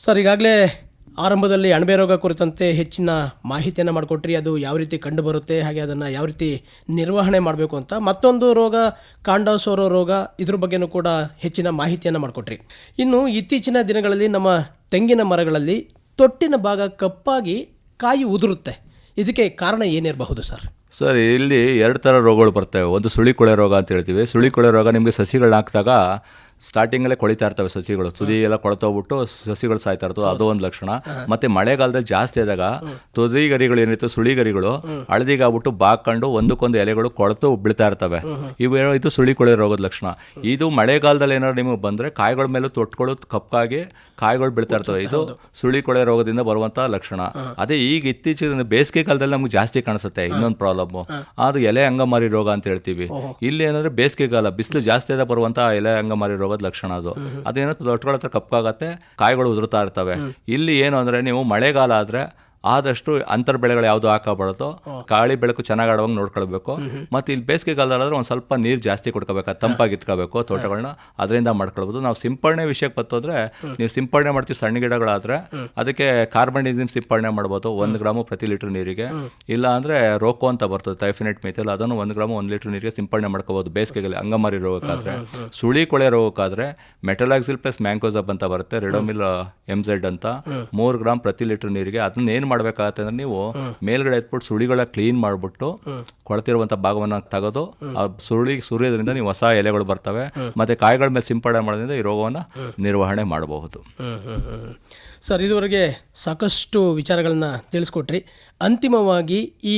ಸರ್, ಈಗಾಗಲೇ ಆರಂಭದಲ್ಲಿ ಅಣಬೆ ರೋಗ ಕುರಿತಂತೆ ಹೆಚ್ಚಿನ ಮಾಹಿತಿಯನ್ನು ಮಾಡಿಕೊಟ್ರಿ. ಅದು ಯಾವ ರೀತಿ ಕಂಡುಬರುತ್ತೆ, ಹಾಗೆ ಅದನ್ನು ಯಾವ ರೀತಿ ನಿರ್ವಹಣೆ ಮಾಡಬೇಕು ಅಂತ. ಮತ್ತೊಂದು ರೋಗ ಕಾಂಡಸೋರೋ ರೋಗ, ಇದ್ರ ಬಗ್ಗೆನೂ ಕೂಡ ಹೆಚ್ಚಿನ ಮಾಹಿತಿಯನ್ನು ಮಾಡಿಕೊಟ್ರಿ. ಇನ್ನು ಇತ್ತೀಚಿನ ದಿನಗಳಲ್ಲಿ ನಮ್ಮ ತೆಂಗಿನ ಮರಗಳಲ್ಲಿ ತೊಟ್ಟಿನ ಭಾಗ ಕಪ್ಪಾಗಿ ಕಾಯಿ ಉದುರುತ್ತೆ. ಇದಕ್ಕೆ ಕಾರಣ ಏನಿರಬಹುದು ಸರ್? ಸರ್, ಇಲ್ಲಿ 2 ಥರ ರೋಗಗಳು ಬರ್ತವೆ. ಒಂದು ಸುಳಿಕೊಳೆ ರೋಗ ಅಂತ ಹೇಳ್ತೀವಿ. ಸುಳಿಕೊಳೆ ರೋಗ ನಿಮಗೆ ಸಸಿಗಳನ್ನ ಹಾಕಿದಾಗ ಸ್ಟಾರ್ಟಿಂಗಲ್ಲೇ ಕೊಳಿತಾ ಇರ್ತವೆ ಸಸಿಗಳು, ತುದಿ ಎಲ್ಲ ಕೊಳ್ತೋಗ್ಬಿಟ್ಟು ಸಸಿಗಳು ಸಾಯ್ತಾ ಇರ್ತವೆ, ಅದು ಒಂದು ಲಕ್ಷಣ. ಮತ್ತೆ ಮಳೆಗಾಲದಲ್ಲಿ ಜಾಸ್ತಿ ಆದಾಗ ತುದಿ ಗರಿಗಳು ಏನಿತ್ತು, ಸುಳಿ ಗರಿಗಳು ಹಳದಿಗಾಗ್ಬಿಟ್ಟು ಬಾಕೊಂಡು ಒಂದಕ್ಕೊಂದು ಎಲೆಗಳು ಕೊಳೆತು ಬೀಳ್ತಾ ಇರ್ತವೆ. ಇದು ಸುಳಿಕೊಳೆ ರೋಗದ ಲಕ್ಷಣ. ಇದು ಮಳೆಗಾಲದಲ್ಲಿ ಏನಾದ್ರು ನಿಮಗೆ ಬಂದರೆ ಕಾಯಿಗಳ ಮೇಲೂ ತೊಟ್ಗಳು ಕಪ್ಪಾಗಿ ಕಾಯಿಗಳು ಬೀಳ್ತಾ ಇರ್ತವೆ. ಇದು ಸುಳಿಕೊಳೆ ರೋಗದಿಂದ ಬರುವಂಥ ಲಕ್ಷಣ. ಅದೇ ಈಗ ಇತ್ತೀಚಿನ ಬೇಸಿಗೆ ಕಾಲದಲ್ಲಿ ನಮ್ಗೆ ಜಾಸ್ತಿ ಕಾಣಿಸುತ್ತೆ. ಇನ್ನೊಂದು ಪ್ರಾಬ್ಲಮ್ ಅದು ಎಲೆ ಅಂಗಮಾರಿ ರೋಗ ಅಂತ ಹೇಳ್ತೀವಿ. ಇಲ್ಲಿ ಏನಂದ್ರೆ ಬೇಸಿಗೆಗಾಲ ಬಿಸಿಲು ಜಾಸ್ತಿ ಆದ ಬರುವಂಥ ಎಲೆ ಅಂಗಮಾರಿ ರೋಗದ ಲಕ್ಷಣ. ಅದೇನೋ ತೊಟ್ಗಳ ಹತ್ರ ಕಪ್ಪಾಗತ್ತೆ, ಕಾಯಿಗಳು ಉದುರ್ತಾ ಇರ್ತವೆ. ಇಲ್ಲಿ ಏನು ಅಂದ್ರೆ ನೀವು ಮಳೆಗಾಲ ಆದ್ರೆ ಆದಷ್ಟು ಅಂತರ್ ಬೆಳೆಗಳು ಯಾವುದು ಹಾಕಬಾರ್ದು, ಗಾಳಿ ಬೆಳಕು ಚೆನ್ನಾಗಿ ಆಡುವಂಗೆ ನೋಡ್ಕೊಳ್ಬೇಕು. ಮತ್ತು ಇಲ್ಲಿ ಬೇಸಿಗೆಗಾಲದಾದ್ರೆ ಒಂದು ಸ್ವಲ್ಪ ನೀರು ಜಾಸ್ತಿ ಕೊಡ್ಕೋಬೇಕು, ತಂಪಾಗಿ ಇಟ್ಕೋಬೇಕು ತೋಟಗಳನ್ನ, ಅದರಿಂದ ಮಾಡ್ಕೊಳ್ಬೋದು. ನಾವು ಸಿಂಪಡಣೆ ವಿಷಯಕ್ಕೆ ಬರ್ತೋದ್ರೆ, ನೀವು ಸಿಂಪಡಣೆ ಮಾಡ್ತೀವಿ ಸಣ್ಣ ಗಿಡಗಳಾದರೆ ಅದಕ್ಕೆ ಕಾರ್ಬನ್ಡಿಸಿಮ್ ಸಿಂಪಡಣೆ ಮಾಡ್ಬೋದು 1 ಗ್ರಾಮು ಪ್ರತಿ ಲೀಟರ್ ನೀರಿಗೆ. ಇಲ್ಲ ಅಂದರೆ ರೋಕೋ ಅಂತ ಬರ್ತದೆ, ಟೈಫಿನೆಟ್ ಮೆಥಿಲ್, ಅದನ್ನು 1 ಗ್ರಾಮು 1 ಲೀಟರ್ ನೀರಿಗೆ ಸಿಂಪಡಣೆ ಮಾಡ್ಕೋಬೋದು ಬೇಸಿಗೆಯಲ್ಲಿ. ಅಂಗಮಾರಿ ರೋಗಕ್ಕಾದರೆ, ಸುಳಿ ಕೊಳೆ ರೋಗಕ್ಕಾದರೆ ಮೆಟಲಾಕ್ಸಿಲ್ ಪ್ಲಸ್ ಮ್ಯಾಂಕೋಸಬ್ ಅಂತ ಬರುತ್ತೆ, ರೆಡೋಮಿಲ್ MZ ಅಂತ 3 ಗ್ರಾಮ್ ಪ್ರತಿ ಲೀಟರ್ ನೀರಿಗೆ. ಅದನ್ನ ಏನು ಮಾಡಬೇಕಾಗತ್ತೆ ಅಂದ್ರೆ, ನೀವು ಮೇಲ್ಗಡೆ ಎತ್ಬಿಟ್ಟು ಸುಳಿಗಳ ಕ್ಲೀನ್ ಮಾಡಿಬಿಟ್ಟು ಕೊಳ್ತಿರುವಂಥ ಭಾಗವನ್ನು ತೆಗೆದು ಆ ಸುರಿಯೋದ್ರಿಂದ ನೀವು ಹೊಸ ಎಲೆಗಳು ಬರ್ತವೆ. ಮತ್ತೆ ಕಾಯಿಗಳ ಮೇಲೆ ಸಿಂಪಡಣೆ ಮಾಡೋದ್ರಿಂದ ಈ ರೋಗವನ್ನು ನಿರ್ವಹಣೆ ಮಾಡಬಹುದು. ಸರ್, ಇದುವರೆಗೆ ಸಾಕಷ್ಟು ವಿಚಾರಗಳನ್ನ ತಿಳಿಸ್ಕೊಟ್ರಿ. ಅಂತಿಮವಾಗಿ ಈ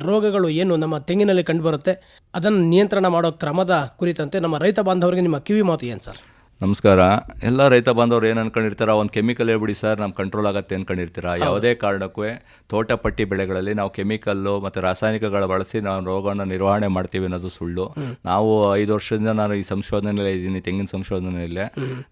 ರೋಗಗಳು ಏನು ನಮ್ಮ ತೆಂಗಿನಲ್ಲಿ ಕಂಡುಬರುತ್ತೆ, ಅದನ್ನು ನಿಯಂತ್ರಣ ಮಾಡೋ ಕ್ರಮದ ಕುರಿತಂತೆ ನಮ್ಮ ರೈತ ಬಾಂಧವರಿಗೆ ನಿಮ್ಮ ಕಿವಿ ಮಾತು ಏನು ಸರ್? ನಮಸ್ಕಾರ. ಎಲ್ಲ ರೈತ ಬಾಂಧವರು ಏನು ಅನ್ಕೊಂಡಿರ್ತಾರ, ಒಂದು ಕೆಮಿಕಲ್ ಹೇಳ್ಬಿಡಿ ಸರ್ ನಮ್ಮ ಕಂಟ್ರೋಲ್ ಆಗುತ್ತೆ ಅನ್ಕೊಂಡಿರ್ತೀರ. ಯಾವುದೇ ಕಾರಣಕ್ಕೂ ತೋಟ ಪಟ್ಟಿ ಬೆಳೆಗಳಲ್ಲಿ ನಾವು ಕೆಮಿಕಲ್ಲು ಮತ್ತು ರಾಸಾಯನಿಕಗಳು ಬಳಸಿ ನಾವು ರೋಗವನ್ನು ನಿರ್ವಹಣೆ ಮಾಡ್ತೀವಿ ಅನ್ನೋದು ಸುಳ್ಳು. ನಾವು 5 ವರ್ಷದಿಂದ ನಾನು ಈ ಸಂಶೋಧನೆಯಲ್ಲೇ ಇದ್ದೀನಿ, ತೆಂಗಿನ ಸಂಶೋಧನೆಯಲ್ಲೇ.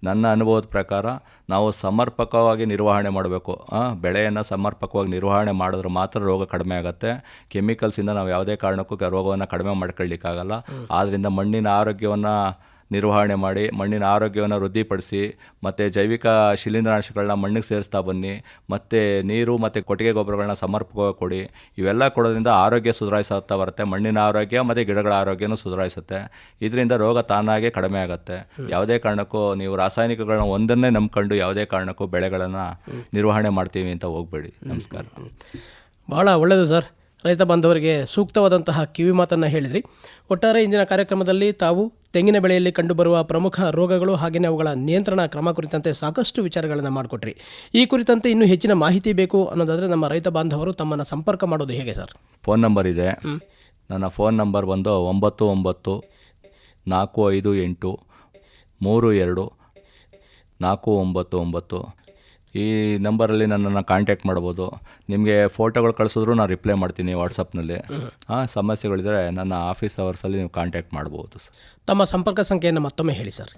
ನನ್ನ ಅನುಭವದ ಪ್ರಕಾರ ನಾವು ಸಮರ್ಪಕವಾಗಿ ನಿರ್ವಹಣೆ ಮಾಡಬೇಕು. ಬೆಳೆಯನ್ನು ಸಮರ್ಪಕವಾಗಿ ನಿರ್ವಹಣೆ ಮಾಡಿದ್ರೆ ಮಾತ್ರ ರೋಗ ಕಡಿಮೆ ಆಗುತ್ತೆ. ಕೆಮಿಕಲ್ಸಿಂದ ನಾವು ಯಾವುದೇ ಕಾರಣಕ್ಕೂ ರೋಗವನ್ನು ಕಡಿಮೆ ಮಾಡ್ಕೊಳ್ಳಿಕ್ಕಾಗಲ್ಲ. ಆದ್ದರಿಂದ ಮಣ್ಣಿನ ಆರೋಗ್ಯವನ್ನು ನಿರ್ವಹಣೆ ಮಾಡಿ, ಮಣ್ಣಿನ ಆರೋಗ್ಯವನ್ನು ವೃದ್ಧಿಪಡಿಸಿ, ಮತ್ತು ಜೈವಿಕ ಶಿಲೀಂಧ್ರನಾಶಕಗಳನ್ನ ಮಣ್ಣಿಗೆ ಸೇರಿಸ್ತಾ ಬನ್ನಿ. ಮತ್ತು ನೀರು ಮತ್ತು ಕೊಟ್ಟಿಗೆ ಗೊಬ್ಬರಗಳನ್ನ ಸಮರ್ಪಕವಾಗಿ ಕೊಡಿ. ಇವೆಲ್ಲ ಕೊಡೋದ್ರಿಂದ ಆರೋಗ್ಯ ಸುಧಾರಿಸುತ್ತಾ ಬರುತ್ತೆ. ಮಣ್ಣಿನ ಆರೋಗ್ಯ ಮತ್ತು ಗಿಡಗಳ ಆರೋಗ್ಯನೂ ಸುಧಾರಿಸುತ್ತೆ. ಇದರಿಂದ ರೋಗ ತಾನಾಗೆ ಕಡಿಮೆ ಆಗುತ್ತೆ. ಯಾವುದೇ ಕಾರಣಕ್ಕೂ ನೀವು ರಾಸಾಯನಿಕಗಳನ್ನ ಒಂದನ್ನೇ ನಂಬ್ಕೊಂಡು ಯಾವುದೇ ಕಾರಣಕ್ಕೂ ಬೆಳೆಗಳನ್ನು ನಿರ್ವಹಣೆ ಮಾಡ್ತೀವಿ ಅಂತ ಹೋಗಬೇಡಿ. ನಮಸ್ಕಾರ. ಬಹಳ ಒಳ್ಳೆಯದು ಸರ್. ರೈತ ಬಾಂಧವರಿಗೆ ಸೂಕ್ತವಾದಂತಹ ಕಿವಿ ಮಾತನ್ನು ಹೇಳಿದ್ರಿ. ಒಟ್ಟಾರೆ ಇಂದಿನ ಕಾರ್ಯಕ್ರಮದಲ್ಲಿ ತಾವು ತೆಂಗಿನ ಬೆಳೆಯಲ್ಲಿ ಕಂಡುಬರುವ ಪ್ರಮುಖ ರೋಗಗಳು ಹಾಗೆಯೇ ಅವುಗಳ ನಿಯಂತ್ರಣ ಕ್ರಮ ಕುರಿತಂತೆ ಸಾಕಷ್ಟು ವಿಚಾರಗಳನ್ನು ಮಾಡಿಕೊಟ್ರಿ. ಈ ಕುರಿತಂತೆ ಇನ್ನೂ ಹೆಚ್ಚಿನ ಮಾಹಿತಿ ಬೇಕು ಅನ್ನೋದಾದರೆ ನಮ್ಮ ರೈತ ಬಾಂಧವರು ತಮ್ಮನ್ನು ಸಂಪರ್ಕ ಮಾಡೋದು ಹೇಗೆ ಸರ್? ಫೋನ್ ನಂಬರ್ ಇದೆ. ನನ್ನ ಫೋನ್ ನಂಬರ್ ಬಂದು 9945823499. ಈ ನಂಬರಲ್ಲಿ ನನ್ನನ್ನು ಕಾಂಟ್ಯಾಕ್ಟ್ ಮಾಡ್ಬೋದು. ನಿಮಗೆ ಫೋಟೋಗಳು ಕಳಿಸಿದ್ರು ನಾನು ರಿಪ್ಲೈ ಮಾಡ್ತೀನಿ ವಾಟ್ಸಪ್ನಲ್ಲಿ. ಸಮಸ್ಯೆಗಳಿದ್ರೆ ನನ್ನ ಆಫೀಸ್ ಅವರ್ಸಲ್ಲಿ ನೀವು ಕಾಂಟ್ಯಾಕ್ಟ್ ಮಾಡ್ಬೋದು. ತಮ್ಮ ಸಂಪರ್ಕ ಸಂಖ್ಯೆಯನ್ನು ಮತ್ತೊಮ್ಮೆ ಹೇಳಿ ಸರ್.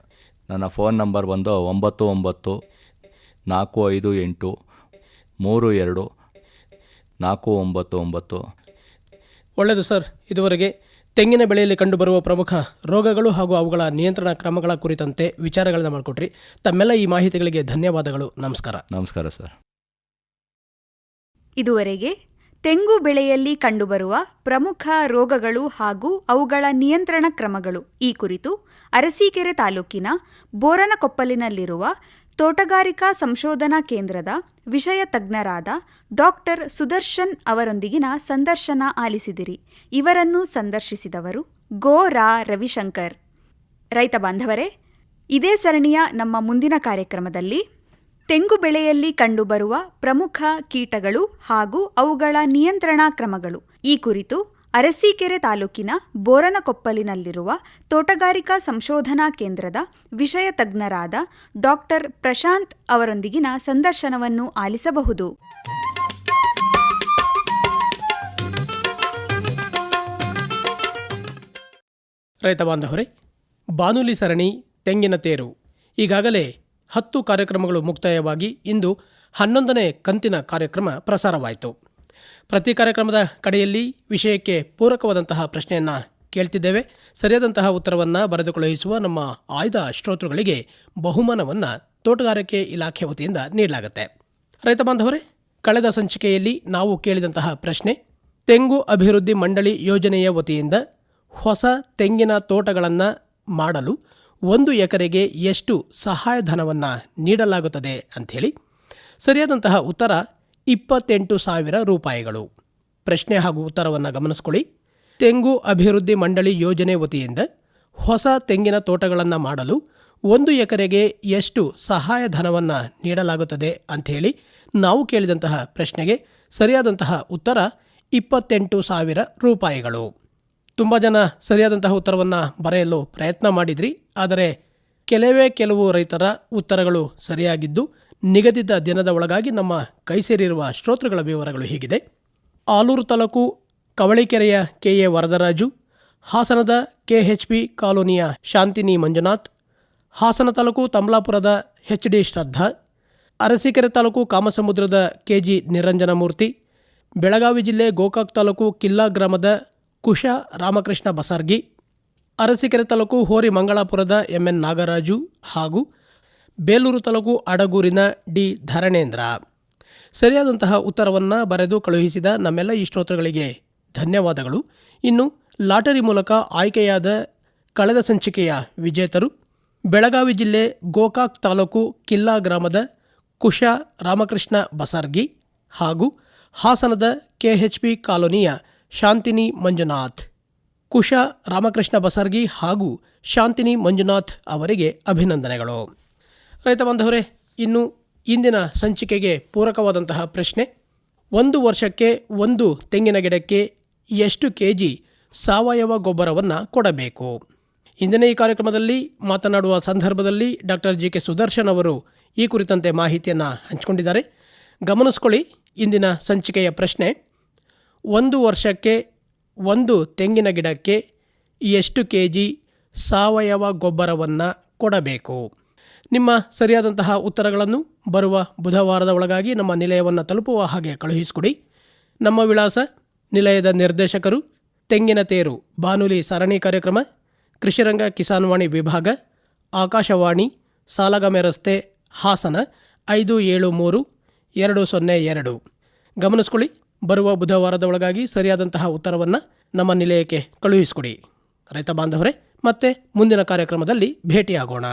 ನನ್ನ ಫೋನ್ ನಂಬರ್ ಬಂದು 9945823499. ಒಳ್ಳೆಯದು ಸರ್. ಇದುವರೆಗೆ ತೆಂಗಿನ ಬೆಳೆಯಲ್ಲಿ ಕಂಡುಬರುವ ಪ್ರಮುಖ ರೋಗಗಳು ಹಾಗೂ ಅವುಗಳ ನಿಯಂತ್ರಣ ಕ್ರಮಗಳ ಕುರಿತಂತೆ ವಿಚಾರಗಳನ್ನು ಮಾಡಿಕೊಟ್ರಿ. ತಮ್ಮೆಲ್ಲ ಈ ಮಾಹಿತಿಗಳಿಗೆ ಧನ್ಯವಾದಗಳು. ನಮಸ್ಕಾರ. ನಮಸ್ಕಾರ ಸರ್. ಇದುವರೆಗೆ ತೆಂಗು ಬೆಳೆಯಲ್ಲಿ ಕಂಡುಬರುವ ಪ್ರಮುಖ ರೋಗಗಳು ಹಾಗೂ ಅವುಗಳ ನಿಯಂತ್ರಣ ಕ್ರಮಗಳು ಈ ಕುರಿತು ಅರಸೀಕೆರೆ ತಾಲೂಕಿನ ಬೋರನಕೊಪ್ಪಲಿನಲ್ಲಿರುವ ತೋಟಗಾರಿಕಾ ಸಂಶೋಧನಾ ಕೇಂದ್ರದ ವಿಷಯ ತಜ್ಞರಾದ ಡಾಕ್ಟರ್ ಸುದರ್ಶನ್ ಅವರೊಂದಿಗಿನ ಸಂದರ್ಶನ ಆಲಿಸಿದಿರಿ. ಇವರನ್ನು ಸಂದರ್ಶಿಸಿದವರು ರಾ ರವಿಶಂಕರ್. ರೈತ ಬಾಂಧವರೇ, ಇದೇ ಸರಣಿಯ ನಮ್ಮ ಮುಂದಿನ ಕಾರ್ಯಕ್ರಮದಲ್ಲಿ ತೆಂಗು ಬೆಳೆಯಲ್ಲಿ ಕಂಡುಬರುವ ಪ್ರಮುಖ ಕೀಟಗಳು ಹಾಗೂ ಅವುಗಳ ನಿಯಂತ್ರಣ ಕ್ರಮಗಳು ಈ ಕುರಿತು ಅರಸೀಕೆರೆ ತಾಲೂಕಿನ ಬೋರನಕೊಪ್ಪಲಿನಲ್ಲಿರುವ ತೋಟಗಾರಿಕಾ ಸಂಶೋಧನಾ ಕೇಂದ್ರದ ವಿಷಯ ತಜ್ಞರಾದ ಡಾಕ್ಟರ್ ಪ್ರಶಾಂತ್ ಅವರೊಂದಿಗಿನ ಸಂದರ್ಶನವನ್ನು ಆಲಿಸಬಹುದು. ರೈತ ಬಾಂಧವರೇ, ಬಾನುಲಿ ಸರಣಿ ತೆಂಗಿನ ತೇರು ಈಗಾಗಲೇ 10 ಕಾರ್ಯಕ್ರಮಗಳು ಮುಕ್ತಾಯವಾಗಿ ಇಂದು 11ನೇ ಕಂತಿನ ಕಾರ್ಯಕ್ರಮ ಪ್ರಸಾರವಾಯಿತು. ಪ್ರತಿ ಕಾರ್ಯಕ್ರಮದ ಕಡೆಯಲ್ಲಿ ವಿಷಯಕ್ಕೆ ಪೂರಕವಾದಂತಹ ಪ್ರಶ್ನೆಯನ್ನು ಕೇಳ್ತಿದ್ದೇವೆ. ಸರಿಯಾದಂತಹ ಉತ್ತರವನ್ನು ಬರೆದು ಕಳುಹಿಸುವ ನಮ್ಮ ಆಯ್ದ ಶ್ರೋತೃಗಳಿಗೆ ಬಹುಮಾನವನ್ನು ತೋಟಗಾರಿಕೆ ಇಲಾಖೆ ವತಿಯಿಂದ ನೀಡಲಾಗುತ್ತೆ. ರೈತ ಬಾಂಧವರೇ, ಕಳೆದ ಸಂಚಿಕೆಯಲ್ಲಿ ನಾವು ಕೇಳಿದಂತಹ ಪ್ರಶ್ನೆ, ತೆಂಗು ಅಭಿವೃದ್ಧಿ ಮಂಡಳಿ ಯೋಜನೆಯ ವತಿಯಿಂದ ಹೊಸ ತೆಂಗಿನ ತೋಟಗಳನ್ನು ಮಾಡಲು 1 ಎಕರೆಗೆ ಎಷ್ಟು ಸಹಾಯಧನವನ್ನು ನೀಡಲಾಗುತ್ತದೆ ಅಂಥೇಳಿ. ಸರಿಯಾದಂತಹ ಉತ್ತರ 28,000 ರೂಪಾಯಿಗಳು. ಪ್ರಶ್ನೆ ಹಾಗೂ ಉತ್ತರವನ್ನು ಗಮನಿಸ್ಕೊಳ್ಳಿ. ತೆಂಗು ಅಭಿವೃದ್ಧಿ ಮಂಡಳಿ ಯೋಜನೆ ವತಿಯಿಂದ ಹೊಸ ತೆಂಗಿನ ತೋಟಗಳನ್ನು ಮಾಡಲು 1 ಎಕರೆಗೆ ಎಷ್ಟು ಸಹಾಯಧನವನ್ನು ನೀಡಲಾಗುತ್ತದೆ ಅಂಥೇಳಿ ನಾವು ಕೇಳಿದಂತಹ ಪ್ರಶ್ನೆಗೆ ಸರಿಯಾದಂತಹ ಉತ್ತರ 28,000 ರೂಪಾಯಿಗಳು. ತುಂಬ ಜನ ಸರಿಯಾದಂತಹ ಉತ್ತರವನ್ನು ಬರೆಯಲು ಪ್ರಯತ್ನ ಮಾಡಿದ್ರಿ, ಆದರೆ ಕೆಲವು ರೈತರ ಉತ್ತರಗಳು ಸರಿಯಾಗಿದ್ದು ನಿಗದಿತ ದಿನದ ಒಳಗಾಗಿ ನಮ್ಮ ಕೈ ಸೇರಿರುವ ಶ್ರೋತೃಗಳ ವಿವರಗಳು ಹೀಗಿದೆ. ಆಲೂರು ತಾಲೂಕು ಕವಳಿಕೆರೆಯ ಕೆಎ ವರದರಾಜು, ಹಾಸನದ KHP ಕಾಲೋನಿಯ ಶಾಂತಿನಿ ಮಂಜುನಾಥ್, ಹಾಸನ ತಾಲೂಕು ತಮಲಾಪುರದ HD ಶ್ರದ್ಧಾ, ಅರಸೀಕೆರೆ ತಾಲೂಕು ಕಾಮಸಮುದ್ರದ KG ನಿರಂಜನಮೂರ್ತಿ, ಬೆಳಗಾವಿ ಜಿಲ್ಲೆ ಗೋಕಾಕ್ ತಾಲೂಕು ಕಿಲ್ಲಾ ಗ್ರಾಮದ ಕುಶ ರಾಮಕೃಷ್ಣ ಬಸರ್ಗಿ, ಅರಸೀಕೆರೆ ತಾಲೂಕು ಹೋರಿ ಮಂಗಳಾಪುರದ MN ನಾಗರಾಜು ಹಾಗೂ ಬೇಲೂರು ತಾಲೂಕು ಅಡಗೂರಿನ D ಧರಣೇಂದ್ರ. ಸರಿಯಾದಂತಹ ಉತ್ತರವನ್ನು ಬರೆದು ಕಳುಹಿಸಿದ ನಮ್ಮೆಲ್ಲ ಈ ಶ್ರೋತೃಗಳಿಗೆ ಧನ್ಯವಾದಗಳು. ಇನ್ನು ಲಾಟರಿ ಮೂಲಕ ಆಯ್ಕೆಯಾದ ಕಳೆದ ಸಂಚಿಕೆಯ ವಿಜೇತರು ಬೆಳಗಾವಿ ಜಿಲ್ಲೆ ಗೋಕಾಕ್ ತಾಲೂಕು ಕಿಲ್ಲಾ ಗ್ರಾಮದ ಕುಶ ರಾಮಕೃಷ್ಣ ಬಸರ್ಗಿ ಹಾಗೂ ಹಾಸನದ KHP ಕಾಲೋನಿಯ ಶಾಂತಿನಿ ಮಂಜುನಾಥ್. ಕುಶ ರಾಮಕೃಷ್ಣ ಬಸರ್ಗಿ ಹಾಗೂ ಶಾಂತಿನಿ ಮಂಜುನಾಥ್ ಅವರಿಗೆ ಅಭಿನಂದನೆಗಳು. ರೈತ ಬಾಂಧವರೇ, ಇನ್ನು ಇಂದಿನ ಸಂಚಿಕೆಗೆ ಪೂರಕವಾದಂತಹ ಪ್ರಶ್ನೆ, 1 ವರ್ಷಕ್ಕೆ 1 ತೆಂಗಿನ ಗಿಡಕ್ಕೆ ಎಷ್ಟು kg ಸಾವಯವ ಗೊಬ್ಬರವನ್ನು ಕೊಡಬೇಕು? ಇಂದಿನ ಈ ಕಾರ್ಯಕ್ರಮದಲ್ಲಿ ಮಾತನಾಡುವ ಸಂದರ್ಭದಲ್ಲಿ ಡಾಕ್ಟರ್ GK ಸುದರ್ಶನ್ ಅವರು ಈ ಕುರಿತಂತೆ ಮಾಹಿತಿಯನ್ನು ಹಂಚಿಕೊಂಡಿದ್ದಾರೆ. ಗಮನಿಸ್ಕೊಳ್ಳಿ, ಇಂದಿನ ಸಂಚಿಕೆಯ ಪ್ರಶ್ನೆ, 1 ವರ್ಷಕ್ಕೆ 1 ತೆಂಗಿನ ಗಿಡಕ್ಕೆ ಎಷ್ಟು kg ಸಾವಯವ ಗೊಬ್ಬರವನ್ನು ಕೊಡಬೇಕು? ನಿಮ್ಮ ಸರಿಯಾದಂತಹ ಉತ್ತರಗಳನ್ನು ಬರುವ ಬುಧವಾರದ ಒಳಗಾಗಿ ನಮ್ಮ ನಿಲಯವನ್ನು ತಲುಪುವ ಹಾಗೆ ಕಳುಹಿಸಿಕೊಡಿ. ನಮ್ಮ ವಿಳಾಸ: ನಿಲಯದ ನಿರ್ದೇಶಕರು, ತೆಂಗಿನ ತೇರು ಬಾನುಲಿ ಸರಣಿ ಕಾರ್ಯಕ್ರಮ, ಕೃಷಿರಂಗ ಕಿಸಾನ್ವಾಣಿ ವಿಭಾಗ, ಆಕಾಶವಾಣಿ, ಸಾಲಗಾಮೆ ರಸ್ತೆ, ಹಾಸನ 573202. ಗಮನಿಸ್ಕೊಳ್ಳಿ, ಬರುವ ಬುಧವಾರದ ಒಳಗಾಗಿ ಸರಿಯಾದಂತಹ ಉತ್ತರವನ್ನು ನಮ್ಮ ನಿಲಯಕ್ಕೆ ಕಳುಹಿಸಿಕೊಡಿ. ರೈತ ಬಾಂಧವರೇ, ಮತ್ತೆ ಮುಂದಿನ ಕಾರ್ಯಕ್ರಮದಲ್ಲಿ ಭೇಟಿಯಾಗೋಣ.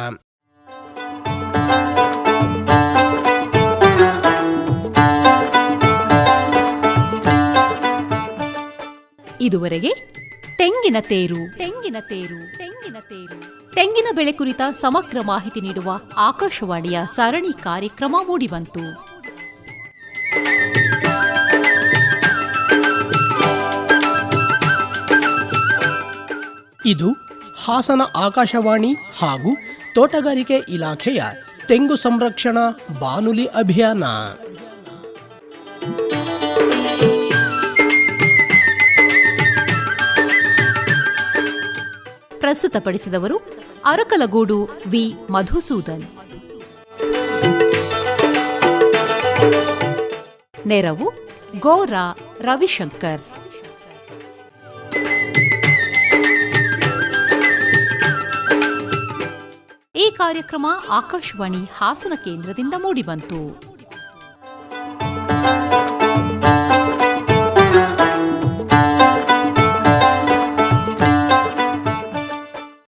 ಇದುವರೆಗೆ ತೆಂಗಿನ ತೇರು ತೆಂಗಿನ ಬೆಳೆ ಕುರಿತ ಸಮಗ್ರ ಮಾಹಿತಿ ನೀಡುವ ಆಕಾಶವಾಣಿಯ ಸರಣಿ ಕಾರ್ಯಕ್ರಮ ಮೂಡಿಬಂತು. ಇದು ಹಾಸನ ಆಕಾಶವಾಣಿ ಹಾಗೂ ತೋಟಗಾರಿಕೆ ಇಲಾಖೆಯ ತೆಂಗು ಸಂರಕ್ಷಣಾ ಬಾನುಲಿ ಅಭಿಯಾನ. ಪ್ರಸ್ತುತಪಡಿಸಿದವರು ಅರಕಲಗೂಡು ವಿ ಮಧುಸೂದನ್. ನೆರವು ಗೋರಾ ರವಿಶಂಕರ್. ಈ ಕಾರ್ಯಕ್ರಮ ಆಕಾಶವಾಣಿ ಹಾಸನ ಕೇಂದ್ರದಿಂದ ಮೂಡಿಬಂತು.